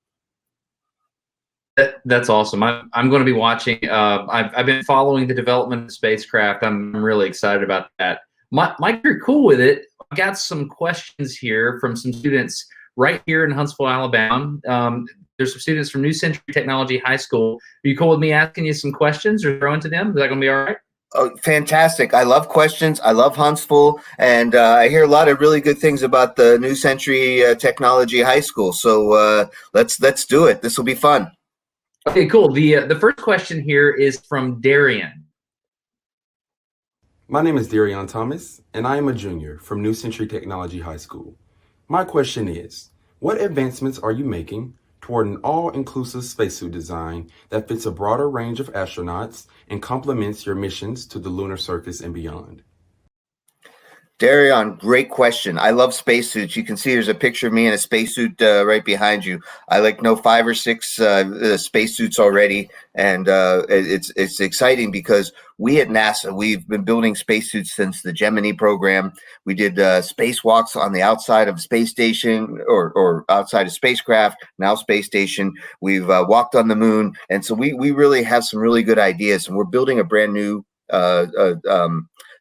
That's awesome. I'm going to be watching. I've been following the development of the spacecraft. I'm really excited about that. Mike, you're cool with it. I've got some questions here from some students right here in Huntsville, Alabama. There's some students from New Century Technology High School. Are you cool with me asking you some questions or throwing to them? Is that going to be all right? Oh, fantastic. I love questions. I love Huntsville. And I hear a lot of really good things about the New Century Technology High School. So let's do it. This will be fun. Okay, cool. The first question here is from Darren. My name is Darren Thomas, and I am a junior from New Century Technology High School. My question is, what advancements are you making toward an all-inclusive spacesuit design that fits a broader range of astronauts and complements your missions to the lunar surface and beyond? Darion, great question. I love spacesuits. You can see there's a picture of me in a spacesuit right behind you. I know 5 or 6 spacesuits already, and it's exciting because we at NASA, we've been building spacesuits since the Gemini program. We did spacewalks on the outside of space station or outside of spacecraft, now space station. We've walked on the moon, and so we really have some really good ideas, and we're building a brand new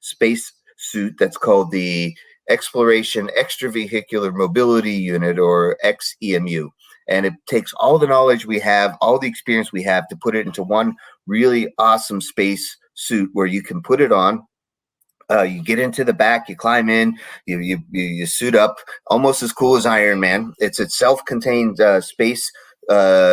space suit that's called the Exploration Extravehicular Mobility Unit, or XEMU. And it takes all the knowledge we have, all the experience we have, to put it into one really awesome space suit where you can put it on. You get into the back, you climb in, you suit up, almost as cool as Iron Man. It's a self-contained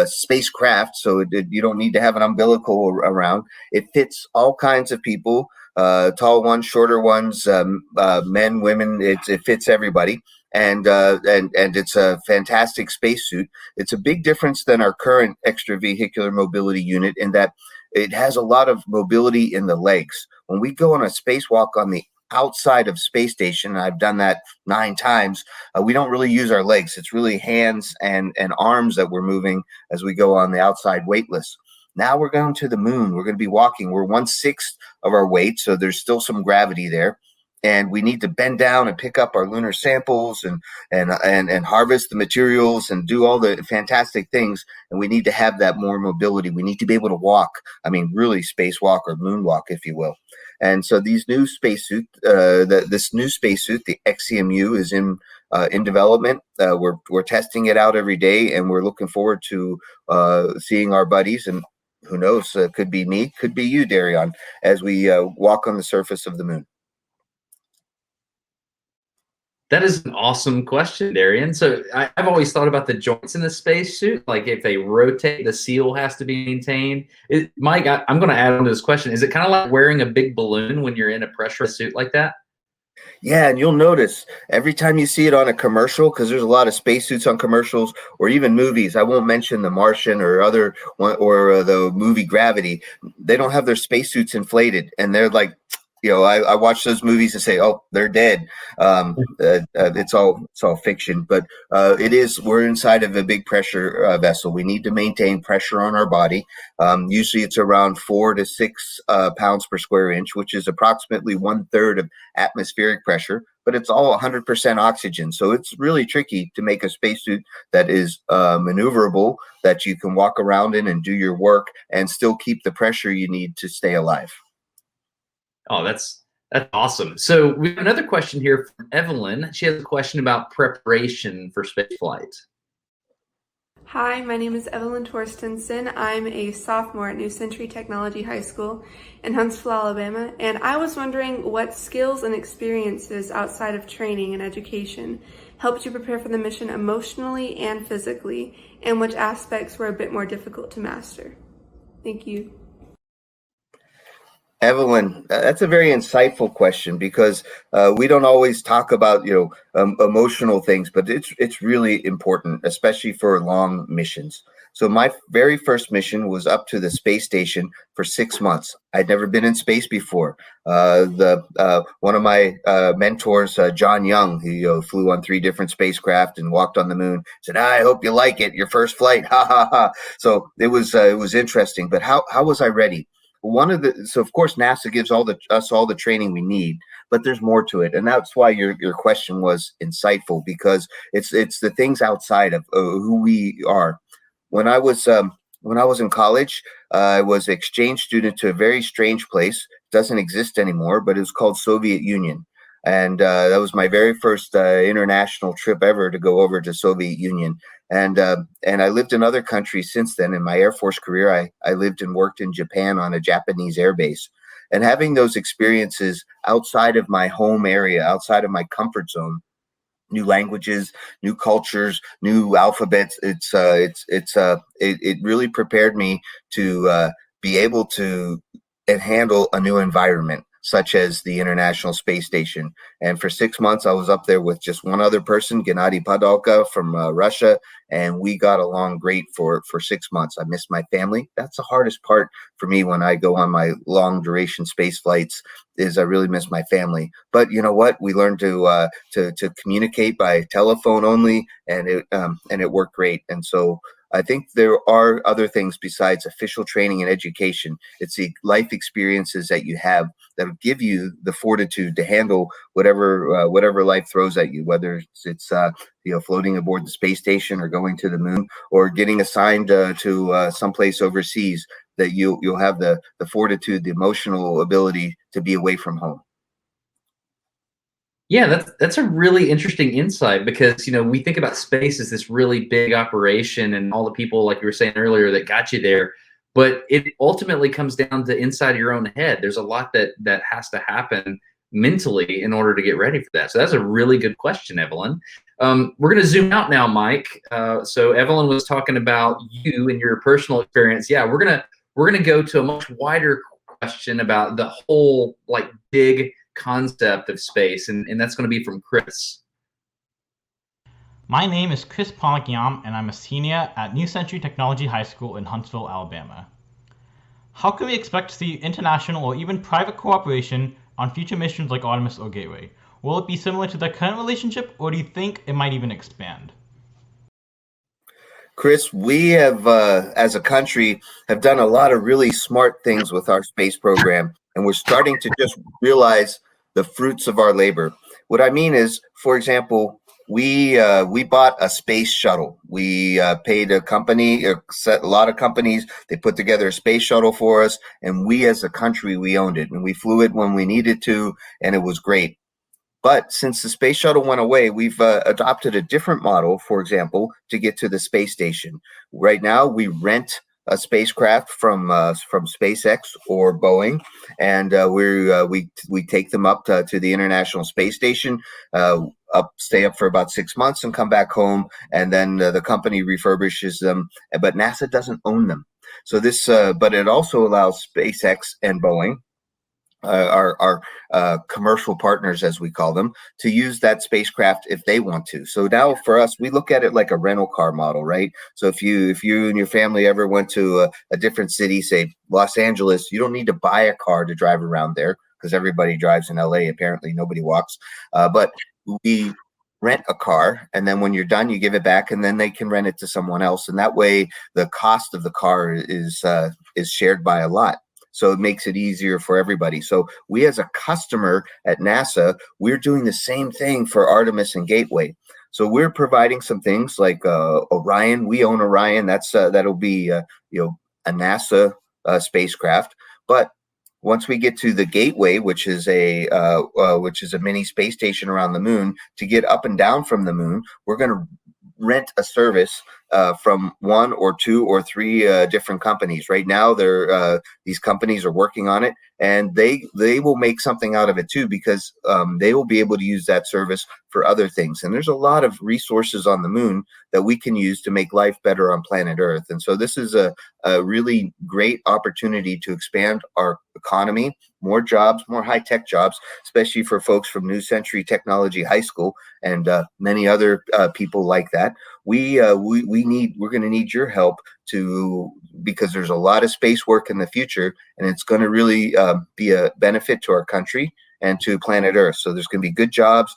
spacecraft, so you don't need to have an umbilical around. It fits all kinds of people. Tall ones, shorter ones, men, women. It fits everybody, and it's a fantastic spacesuit. It's a big difference than our current extravehicular mobility unit in that it has a lot of mobility in the legs. When we go on a spacewalk on the outside of space station, and I've done that 9 times, we don't really use our legs. It's really hands and arms that we're moving as we go on the outside weightless. Now we're going to the moon. We're going to be walking. We're 1/6 of our weight, so there's still some gravity there. And we need to bend down and pick up our lunar samples and harvest the materials and do all the fantastic things. And we need to have that more mobility. We need to be able to walk. I mean, really spacewalk or moonwalk, if you will. And so these new spacesuit, this new spacesuit, the XCMU, is in development. We're testing it out every day, and we're looking forward to seeing our buddies, and who knows, could be me, could be you, Darion, as we walk on the surface of the moon. That is an awesome question, Darian. So I've always thought about the joints in the spacesuit. Like if they rotate, the seal has to be maintained. Mike, I'm going to add on to this question. Is it kind of like wearing a big balloon when you're in a pressurized suit like that? Yeah, and you'll notice every time you see it on a commercial, because there's a lot of spacesuits on commercials or even movies. I won't mention The Martian or other one or the movie Gravity. They don't have their spacesuits inflated, and they're like, I watch those movies and say, oh, they're dead. It's all fiction, but we're inside of a big pressure vessel. We need to maintain pressure on our body. Usually it's around 4 to 6 pounds per square inch, which is approximately 1/3 of atmospheric pressure, but it's all 100% oxygen. So it's really tricky to make a spacesuit that is maneuverable, that you can walk around in and do your work and still keep the pressure you need to stay alive. Oh, that's awesome. So we have another question here from Evelyn. She has a question about preparation for spaceflight. Hi, my name is Evelyn Torstensen. I'm a sophomore at New Century Technology High School in Huntsville, Alabama, and I was wondering what skills and experiences outside of training and education helped you prepare for the mission emotionally and physically, and which aspects were a bit more difficult to master. Thank you. Evelyn, that's a very insightful question, because we don't always talk about emotional things, but it's really important, especially for long missions. So my very first mission was up to the space station for 6 months. I'd never been in space before. One of my mentors, John Young, he flew on 3 different spacecraft and walked on the moon, said, I hope you like it, your first flight, ha ha ha. So it was interesting, but how was I ready? So of course NASA gives us all the training we need, but there's more to it, and that's why your question was insightful, because it's the things outside of who we are. When I was in college, I was an exchange student to a very strange place. It doesn't exist anymore, but it was called Soviet Union, and that was my very first international trip ever to go over to Soviet Union. And I lived in other countries since then. In my Air Force career, I lived and worked in Japan on a Japanese air base. And having those experiences outside of my home area, outside of my comfort zone, new languages, new cultures, new alphabets, it really prepared me to be able to handle a new environment, such as the International Space Station. And for 6 months, I was up there with just one other person, Gennady Padalka from Russia, and we got along great for 6 months. I missed my family. That's the hardest part for me when I go on my long duration space flights, is I really miss my family. But you know what? We learned to communicate by telephone only, and it worked great. And so I think there are other things besides official training and education. It's the life experiences that you have that will give you the fortitude to handle whatever life throws at you, whether it's floating aboard the space station or going to the moon or getting assigned to someplace overseas, that you'll have the fortitude, the emotional ability to be away from home. Yeah, that's a really interesting insight, because we think about space as this really big operation and all the people, like you were saying earlier, that got you there, but it ultimately comes down to inside your own head. There's a lot that has to happen mentally in order to get ready for that. So that's a really good question, Evelyn. We're going to zoom out now, Mike. So Evelyn was talking about you and your personal experience. Yeah, we're gonna go to a much wider question about the whole big concept of space, and that's going to be from Chris. My name is Chris Pamakiam, and I'm a senior at New Century Technology High School in Huntsville, Alabama. How can we expect to see international or even private cooperation on future missions like Artemis or Gateway? Will it be similar to the current relationship, or do you think it might even expand? Chris, we have, as a country, have done a lot of really smart things with our space program, and we're starting to just realize the fruits of our labor. What I mean is, for example, we bought a space shuttle. We paid a lot of companies. They put together a space shuttle for us, and we as a country, we owned it, and we flew it when we needed to, and it was great. But since the space shuttle went away, we've adopted a different model, for example, to get to the space station. Right now, we rent a spacecraft from SpaceX or Boeing, and we take them up to the International Space Station. stay up for about 6 months and come back home, and then the company refurbishes them, but NASA doesn't own them. So this, but it also allows SpaceX and Boeing, our commercial partners, as we call them, to use that spacecraft if they want to. So now for us, we look at it like a rental car model, right? So if you and your family ever went to a different city, say Los Angeles, you don't need to buy a car to drive around there, because everybody drives in LA. Apparently nobody walks, but we rent a car, and then when you're done, you give it back, and then they can rent it to someone else. And that way the cost of the car is shared by a lot. So it makes it easier for everybody. So we, as a customer at NASA, we're doing the same thing for Artemis and Gateway. So we're providing some things like Orion. We own Orion. That'll be a NASA spacecraft. But once we get to the Gateway, which is a mini space station around the moon, to get up and down from the moon, we're going to rent a service from 1 or 2 or 3 different companies. Right now, these companies are working on it, and they will make something out of it too, because they will be able to use that service for other things. And there's a lot of resources on the moon that we can use to make life better on planet Earth. And so this is a really great opportunity to expand our economy, more jobs, more high-tech jobs, especially for folks from New Century Technology High School and many other people like that. We're going to need your help because there's a lot of space work in the future, and it's going to really be a benefit to our country and to planet Earth. So there's going to be good jobs,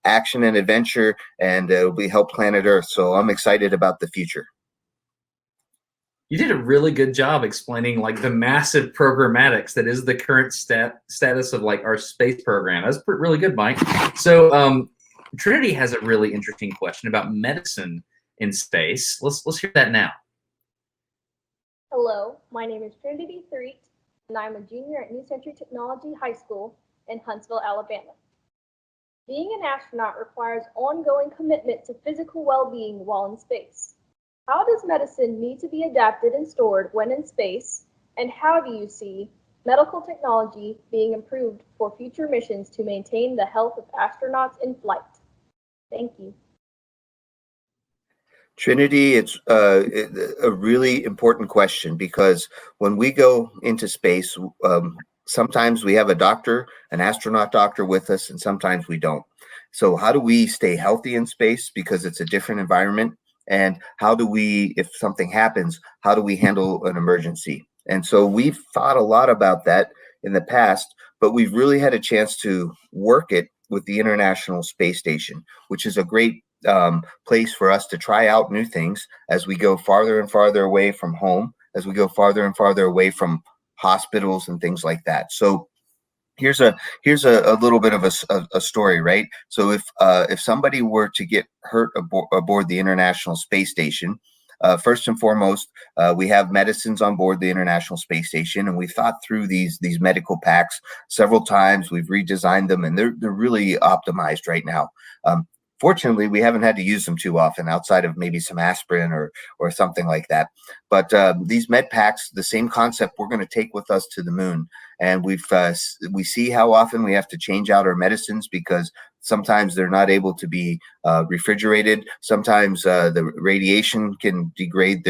action and adventure, and it'll help planet Earth. So I'm excited about the future. You did a really good job explaining like the massive programmatics that is the current status of like our space program. That's really good, Mike. So Trinity has a really interesting question about medicine in space. Let's hear that now. Hello, my name is Trinity Threet, and I'm a junior at New Century Technology High School in Huntsville, Alabama. Being an astronaut requires ongoing commitment to physical well-being while in space. How does medicine need to be adapted and stored when in space, and how do you see medical technology being improved for future missions to maintain the health of astronauts in flight? Thank you. Trinity, it's a really important question, because when we go into space, sometimes we have a doctor, an astronaut doctor with us, and sometimes we don't. So how do we stay healthy in space, because it's a different environment? And how do we, if something happens, how do we handle an emergency? And so we've thought a lot about that in the past, but we've really had a chance to work it with the International Space Station, which is a great place for us to try out new things as we go farther and farther away from home, as we go farther and farther away from hospitals and things like that. So here's a little bit of a story, right? So if somebody were to get hurt aboard the International Space Station, first and foremost, we have medicines on board the International Space Station, and we've thought through these medical packs several times. We've redesigned them, and they're really optimized right now. Fortunately, we haven't had to use them too often, outside of maybe some aspirin or something like that. But these med packs, the same concept, we're going to take with us to the moon. And we see how often we have to change out our medicines, because sometimes they're not able to be refrigerated. Sometimes the radiation can degrade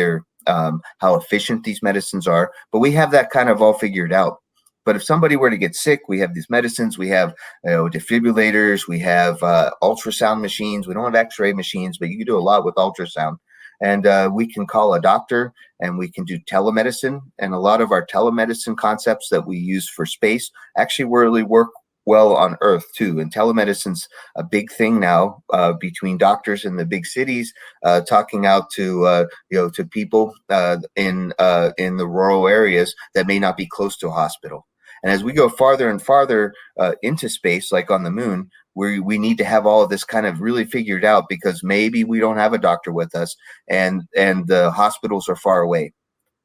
how efficient these medicines are. But we have that kind of all figured out. But if somebody were to get sick, we have these medicines, we have defibrillators, we have ultrasound machines. We don't have x-ray machines, but you can do a lot with ultrasound. And we can call a doctor, and we can do telemedicine. And a lot of our telemedicine concepts that we use for space actually really work well on Earth too. And telemedicine's a big thing now, between doctors in the big cities, talking out to people in the rural areas that may not be close to a hospital. And as we go farther and farther into space, like on the moon, we need to have all of this kind of really figured out, because maybe we don't have a doctor with us, and the hospitals are far away.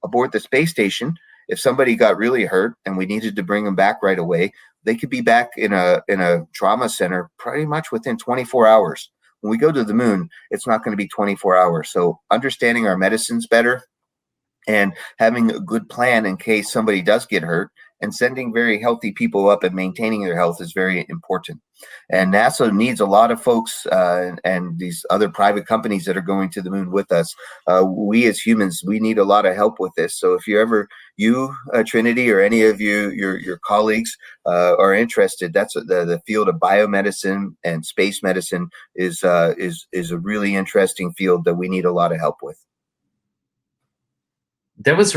Aboard the space station, if somebody got really hurt and we needed to bring them back right away, they could be back in a trauma center pretty much within 24 hours. When we go to the moon, it's not going to be 24 hours. So understanding our medicines better and having a good plan in case somebody does get hurt and sending very healthy people up and maintaining their health is very important. And NASA needs a lot of folks and these other private companies that are going to the moon with us. We as humans, we need a lot of help with this. So if you Trinity, or any of your colleagues are interested, that's the field of biomedicine and space medicine is a really interesting field that we need a lot of help with. That's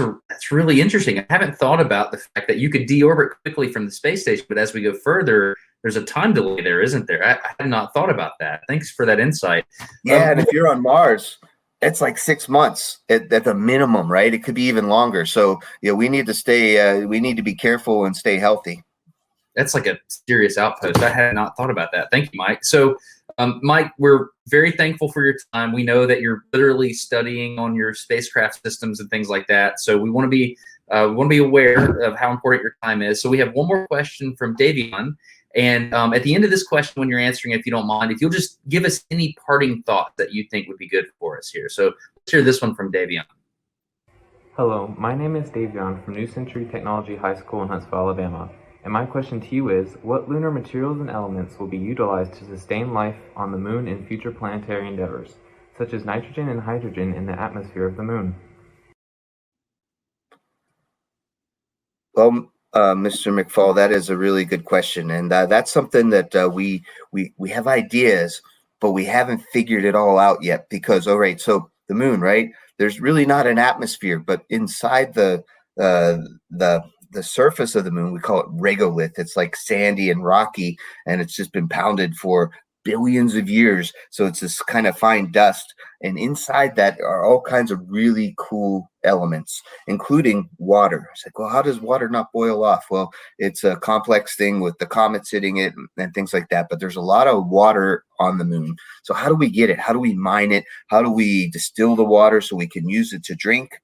really interesting. I haven't thought about the fact that you could deorbit quickly from the space station, but as we go further, there's a time delay there, isn't there? I had not thought about that. Thanks for that insight. Yeah, and if you're on Mars, it's like 6 months at the minimum, right? It could be even longer. So we need to be careful and stay healthy. That's like a serious outpost. I had not thought about that. Thank you, Mike. So, Mike, we're very thankful for your time. We know that you're literally studying on your spacecraft systems and things like that. So we want to be aware of how important your time is. So we have one more question from Davion. And at the end of this question, when you're answering, if you don't mind, if you'll just give us any parting thought that you think would be good for us here. So let's hear this one from Davion. Hello, my name is Davion from New Century Technology High School in Huntsville, Alabama. And my question to you is, what lunar materials and elements will be utilized to sustain life on the moon in future planetary endeavors, such as nitrogen and hydrogen in the atmosphere of the moon? Well, Mr. McFall, that is a really good question, and that's something that we have ideas, but we haven't figured it all out yet. Because so the moon, right? There's really not an atmosphere, but inside the surface of the moon, we call it regolith. It's like sandy and rocky, and it's just been pounded for billions of years. So it's this kind of fine dust. And inside that are all kinds of really cool elements, including water. It's like, well, how does water not boil off? Well, it's a complex thing with the comets hitting it and things like that. But there's a lot of water on the moon. So how do we get it? How do we mine it? How do we distill the water so we can use it to drink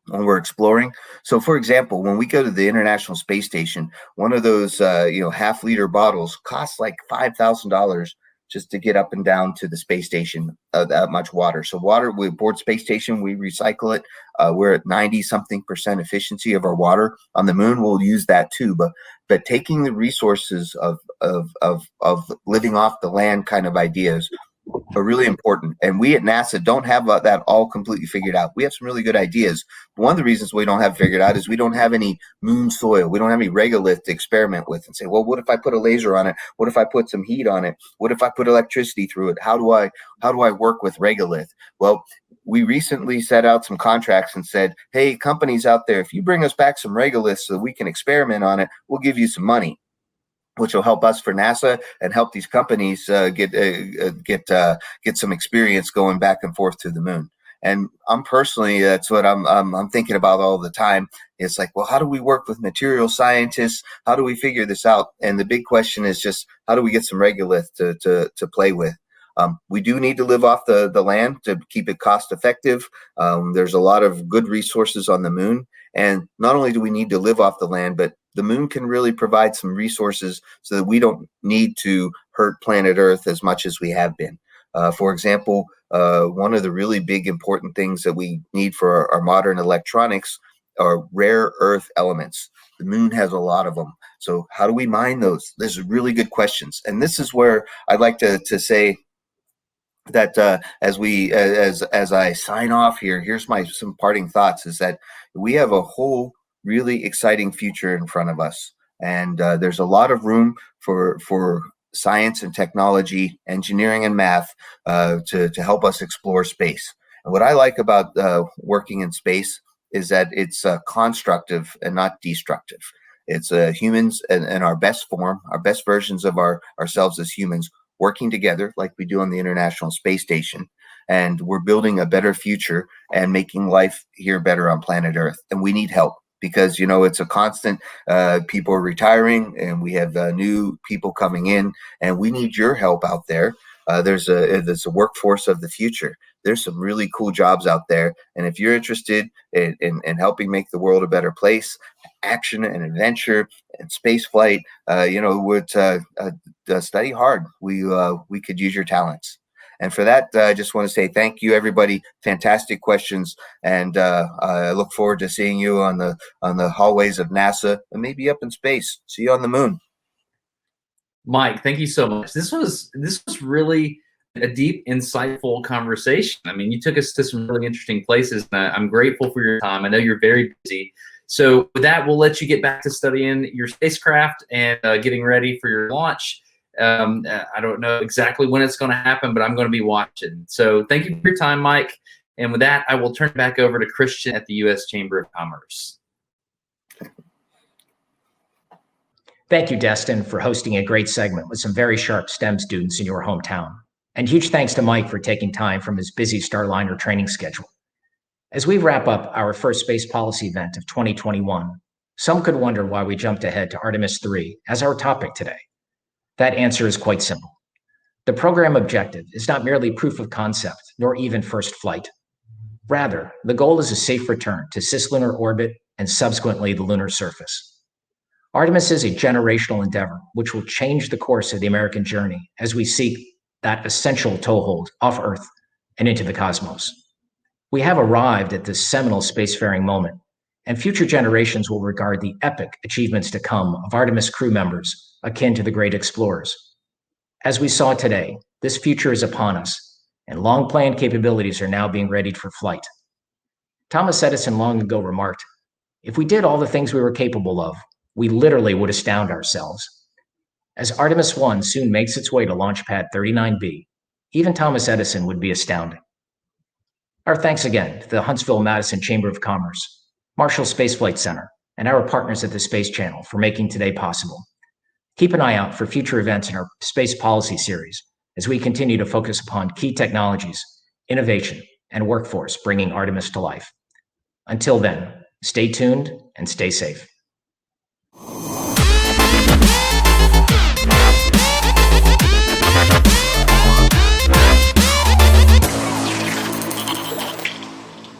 when we're exploring? So, for example, when we go to the International Space Station, one of those half-liter bottles costs like $5,000 just to get up and down to the space station. That much water. So water, we board space station, we recycle it. We're at 90-something% efficiency of our water. On the moon, we'll use that too. But taking the resources of living off the land kind of ideas are really important. And we at NASA don't have that all completely figured out. We have some really good ideas. But one of the reasons we don't have figured out is we don't have any moon soil. We don't have any regolith to experiment with and say, well, what if I put a laser on it? What if I put some heat on it? What if I put electricity through it? How do I work with regolith? Well, we recently set out some contracts and said, hey, companies out there, if you bring us back some regolith so that we can experiment on it, we'll give you some money, which will help us for NASA and help these companies get some experience going back and forth to the moon. And I'm personally, that's what I'm thinking about all the time. It's like, well, how do we work with material scientists? How do we figure this out? And the big question is just, how do we get some regolith to play with? We do need to live off the land to keep it cost effective. There's a lot of good resources on the moon. And not only do we need to live off the land, but the moon can really provide some resources so that we don't need to hurt planet Earth as much as we have been. For example, one of the really big important things that we need for our modern electronics are rare earth elements. The moon has a lot of them. So how do we mine those? These are really good questions. And this is where I'd like to say that as I sign off here, here's some parting thoughts, is that we have a whole really exciting future in front of us. And there's a lot of room for science and technology, engineering and math to help us explore space. And what I like about working in space is that it's constructive and not destructive. It's humans in our best form, our best versions of ourselves as humans, working together like we do on the International Space Station. And we're building a better future and making life here better on planet Earth. And we need help, because, it's a constant, people are retiring and we have new people coming in, and we need your help out there. There's a workforce of the future. There's some really cool jobs out there. And if you're interested in helping make the world a better place, action and adventure and space flight, would study hard. We could use your talents. And for that, I just want to say thank you, everybody. Fantastic questions, and I look forward to seeing you on the hallways of NASA and maybe up in space. See you on the moon. Mike, thank you so much. This was really a deep, insightful conversation. I mean, you took us to some really interesting places, and I'm grateful for your time. I know you're very busy. So with that, we'll let you get back to studying your spacecraft and getting ready for your launch. I don't know exactly when it's going to happen, but I'm going to be watching. So thank you for your time, Mike. And with that, I will turn it back over to Christian at the U.S. Chamber of Commerce. Thank you, Destin, for hosting a great segment with some very sharp STEM students in your hometown. And huge thanks to Mike for taking time from his busy Starliner training schedule. As we wrap up our first space policy event of 2021, some could wonder why we jumped ahead to Artemis 3 as our topic today. That answer is quite simple. The program objective is not merely proof of concept, nor even first flight. Rather, the goal is a safe return to cislunar orbit and subsequently the lunar surface. Artemis is a generational endeavor which will change the course of the American journey as we seek that essential toehold off Earth and into the cosmos. We have arrived at this seminal spacefaring moment, and future generations will regard the epic achievements to come of Artemis crew members akin to the great explorers. As we saw today, this future is upon us, and long-planned capabilities are now being readied for flight. Thomas Edison long ago remarked, "If we did all the things we were capable of, we literally would astound ourselves." As Artemis 1 soon makes its way to Launch Pad 39B, even Thomas Edison would be astounding. Our thanks again to the Huntsville-Madison Chamber of Commerce, Marshall Space Flight Center, and our partners at the Space Channel for making today possible. Keep an eye out for future events in our space policy series as we continue to focus upon key technologies, innovation, and workforce bringing Artemis to life. Until then, stay tuned and stay safe.